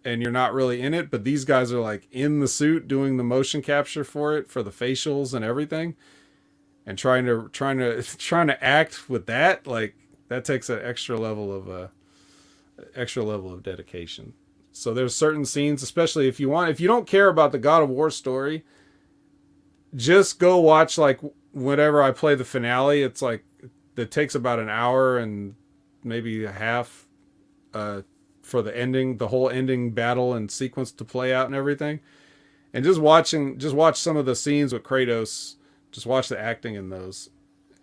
and you're not really in it, but these guys are like in the suit doing the motion capture for it, for the facials and everything, and trying to act with that. Like that takes an extra level of dedication. So there's certain scenes, especially if you don't care about the God of War story, just go watch like whenever I play the finale. It's like it takes about an hour and maybe a half, for the ending, the whole ending battle and sequence to play out and everything. And just watch some of the scenes with Kratos. Just watch the acting in those,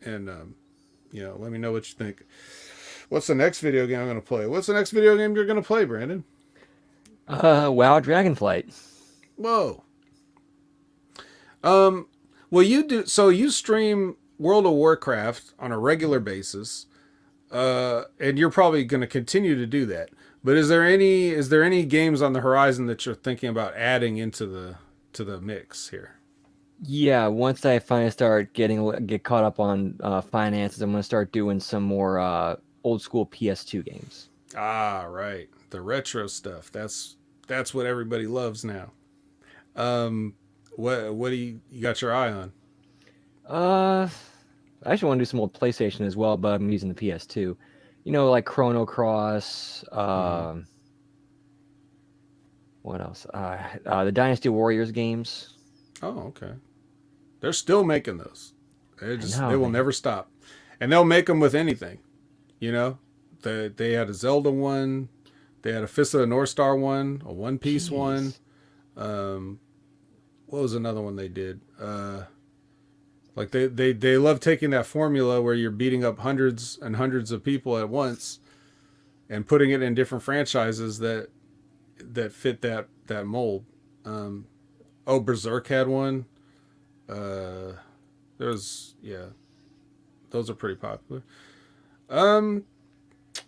and let me know what you think. What's the next video game I'm going to play? What's the next video game you're going to play, Brandon? WoW Dragonflight. Whoa. Well, you do. So you stream World of Warcraft on a regular basis, and you're probably going to continue to do that. But is there any games on the horizon that you're thinking about adding into the mix here? Yeah, once I finally get caught up on finances, I'm gonna start doing some more old school PS2 games. Ah, right, the retro stuff. That's what everybody loves now. Um, what do you got your eye on? Uh, I actually want to do some old PlayStation as well, but I'm using the PS2. You know, like Chrono Cross. Mm-hmm. What else? The Dynasty Warriors games. Oh, okay. They're still making those. I They know, will man. never stop, and they'll make them with anything. You know, they had a Zelda one, they had a Fist of the North Star one, a One Piece one. Jeez. Um, what was another one they did? Like they love taking that formula where you're beating up hundreds and hundreds of people at once and putting it in different franchises that fit that mold. Um, oh, Berserk had one. Uh, yeah, those are pretty popular. Um,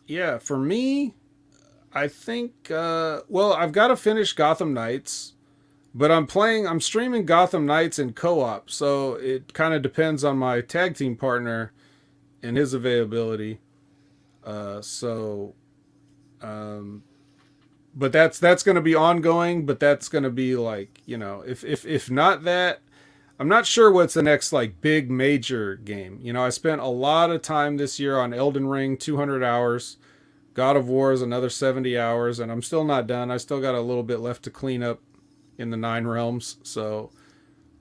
yeah, for me, I think well, I've got to finish Gotham Knights, but I'm streaming Gotham Knights in co-op, so it kind of depends on my tag team partner and his availability. So um but that's going to be ongoing, but that's going to be like, if not that, I'm not sure what's the next like big major game. I spent a lot of time this year on Elden Ring, 200 hours. God of War is another 70 hours, and I'm still not done. I still got a little bit left to clean up in the Nine Realms, so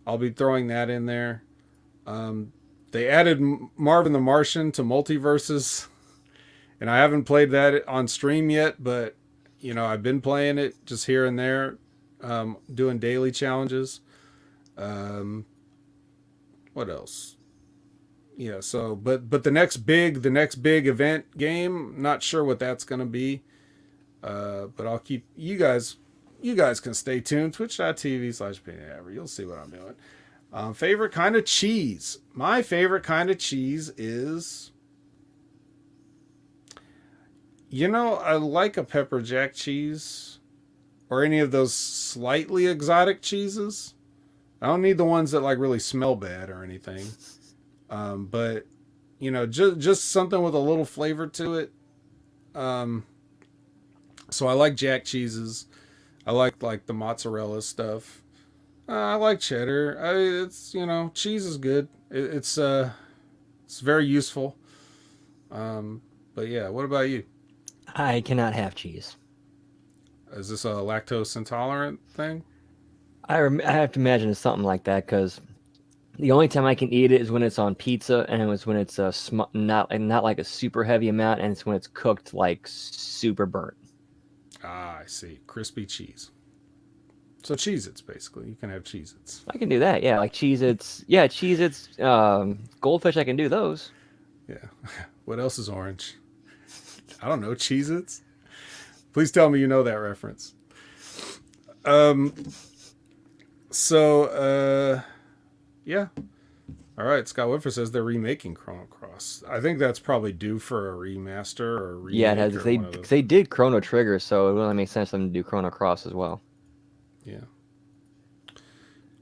I'll be throwing that in there. They added Marvin the Martian to Multiverses, and I haven't played that on stream yet, but I've been playing it just here and there, doing daily challenges. Um, what else? Yeah. So, but the next big event game, not sure what that's gonna be. But I'll keep you guys you guys can stay tuned. Twitch.tv/opinionhaver. You'll see what I'm doing. Favorite kind of cheese. My favorite kind of cheese is, I like a pepper jack cheese or any of those slightly exotic cheeses. I don't need the ones that like really smell bad or anything. But just something with a little flavor to it. So I like jack cheeses. I like the mozzarella stuff. I like cheddar. It's cheese is good. It's very useful. But yeah, what about you? I cannot have cheese. Is this a lactose intolerant thing? I have to imagine it's something like that because the only time I can eat it is when it's on pizza, and it's when it's not like a super heavy amount, and it's when it's cooked like super burnt. Ah, I see. Crispy cheese. So Cheez-Its, basically. You can have Cheez-Its. I can do that, yeah. Like Cheez-Its. Yeah, Cheez-Its. Goldfish, I can do those. Yeah. What else is orange? I don't know. Cheez-Its? Please tell me you know that reference. Yeah. All right. Scott Whitford says they're remaking Chrono Cross. I think that's probably due for a remaster or a remake. Yeah, it has. They did Chrono Trigger, so it would only make sense for them to do Chrono Cross as well. Yeah.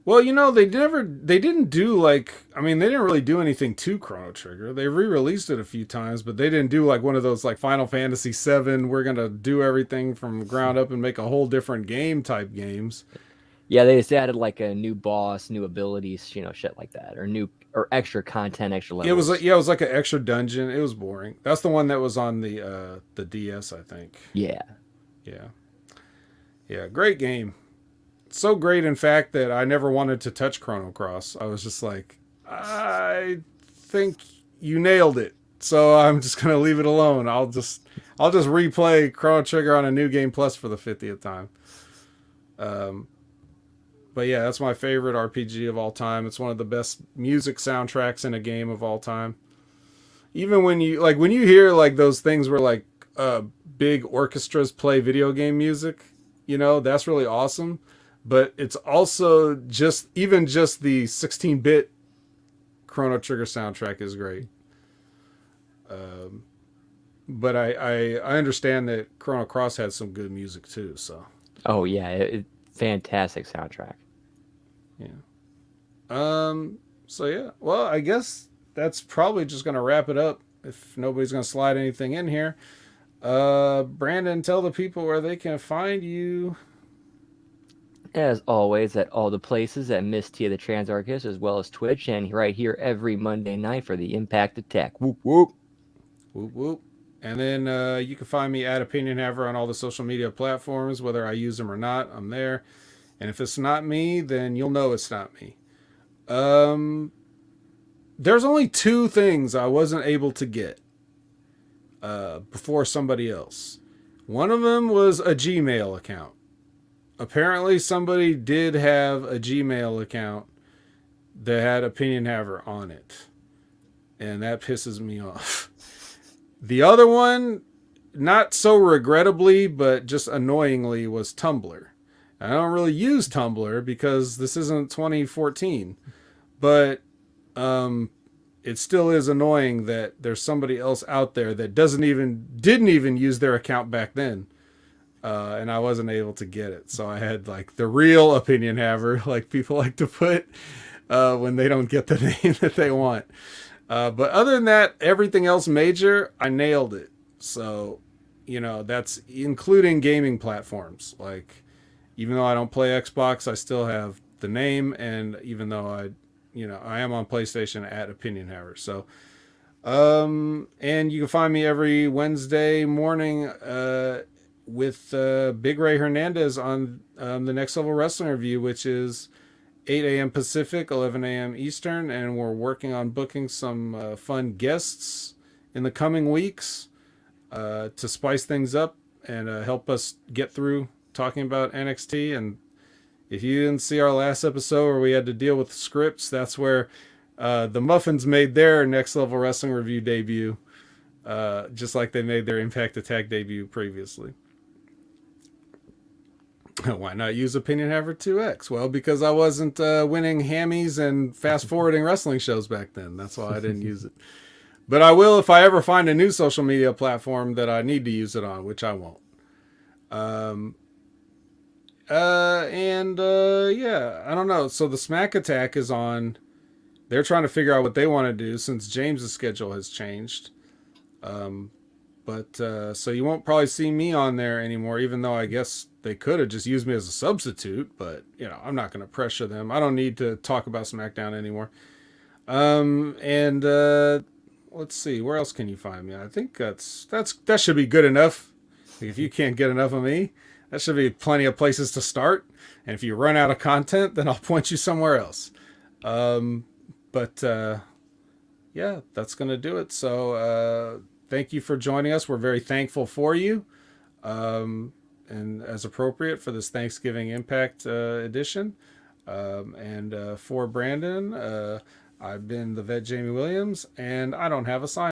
Well, they didn't do they didn't really do anything to Chrono Trigger. They re-released it a few times, but they didn't do like one of those like Final Fantasy VII, we're going to do everything from the ground up and make a whole different game type games. Yeah, they just added like a new boss, new abilities, shit like that, or extra content, extra levels. It was like an extra dungeon. It was boring. That's the one that was on the DS, I think. Yeah. Yeah. Yeah, great game. So great, in fact, that I never wanted to touch Chrono Cross. I was just like, I think you nailed it, so I'm just gonna leave it alone. I'll just replay Chrono Trigger on a New Game Plus for the 50th time. But yeah, that's my favorite RPG of all time. It's one of the best music soundtracks in a game of all time. Even when you hear like those things where like big orchestras play video game music, that's really awesome. But it's also just the 16-bit Chrono Trigger soundtrack is great. But I understand that Chrono Cross had some good music too. So. Oh yeah, fantastic soundtrack. Yeah. So yeah. Well, I guess that's probably just gonna wrap it up. If nobody's gonna slide anything in here, Brandon, tell the people where they can find you. As always, at all the places at Miss T of the Transarchist, as well as Twitch, and right here every Monday night for the Impact Attack. Whoop, whoop. Whoop, whoop. And then you can find me at Opinion Haver on all the social media platforms, whether I use them or not. I'm there. And if it's not me, then you'll know it's not me. There's only 2 things I wasn't able to get before somebody else. One of them was a Gmail account. Apparently somebody did have a Gmail account that had Opinion Haver on it. And that pisses me off. The other one, not so regrettably, but just annoyingly, was Tumblr. I don't really use Tumblr because this isn't 2014. But it still is annoying that there's somebody else out there that didn't even use their account back then. And I wasn't able to get it. So I had like the real Opinion Haver, like people like to put when they don't get the name that they want. But other than that, everything else major, I nailed it. So, that's including gaming platforms. Like, even though I don't play Xbox, I still have the name. And even though I am on PlayStation at Opinion Haver. So, and you can find me every Wednesday morning, with Big Ray Hernandez on the Next Level Wrestling Review, which is 8 a.m. Pacific, 11 a.m. Eastern, and we're working on booking some fun guests in the coming weeks to spice things up and help us get through talking about NXT. And if you didn't see our last episode where we had to deal with scripts, that's where the Muffins made their Next Level Wrestling Review debut, just like they made their Impact Attack debut previously. Why not use Opinion Haver 2X? Well, because I wasn't winning hammies and fast forwarding wrestling shows back then. That's why I didn't use it. But I will if I ever find a new social media platform that I need to use it on, which I won't. Um, yeah, I don't know. So the Smack Attack is on. They're trying to figure out what they want to do since James's schedule has changed. Um, but so you won't probably see me on there anymore, even though I guess they could have just used me as a substitute. But I'm not going to pressure them. I don't need to talk about SmackDown anymore. And let's see, where else can you find me? I think that should be good enough. If you can't get enough of me, that should be plenty of places to start. And if you run out of content, then I'll point you somewhere else. But yeah, that's gonna do it. So thank you for joining us. We're very thankful for you. And as appropriate for this Thanksgiving Impact edition. And for Brandon, I've been the vet Jamie Williams, and I don't have a sign.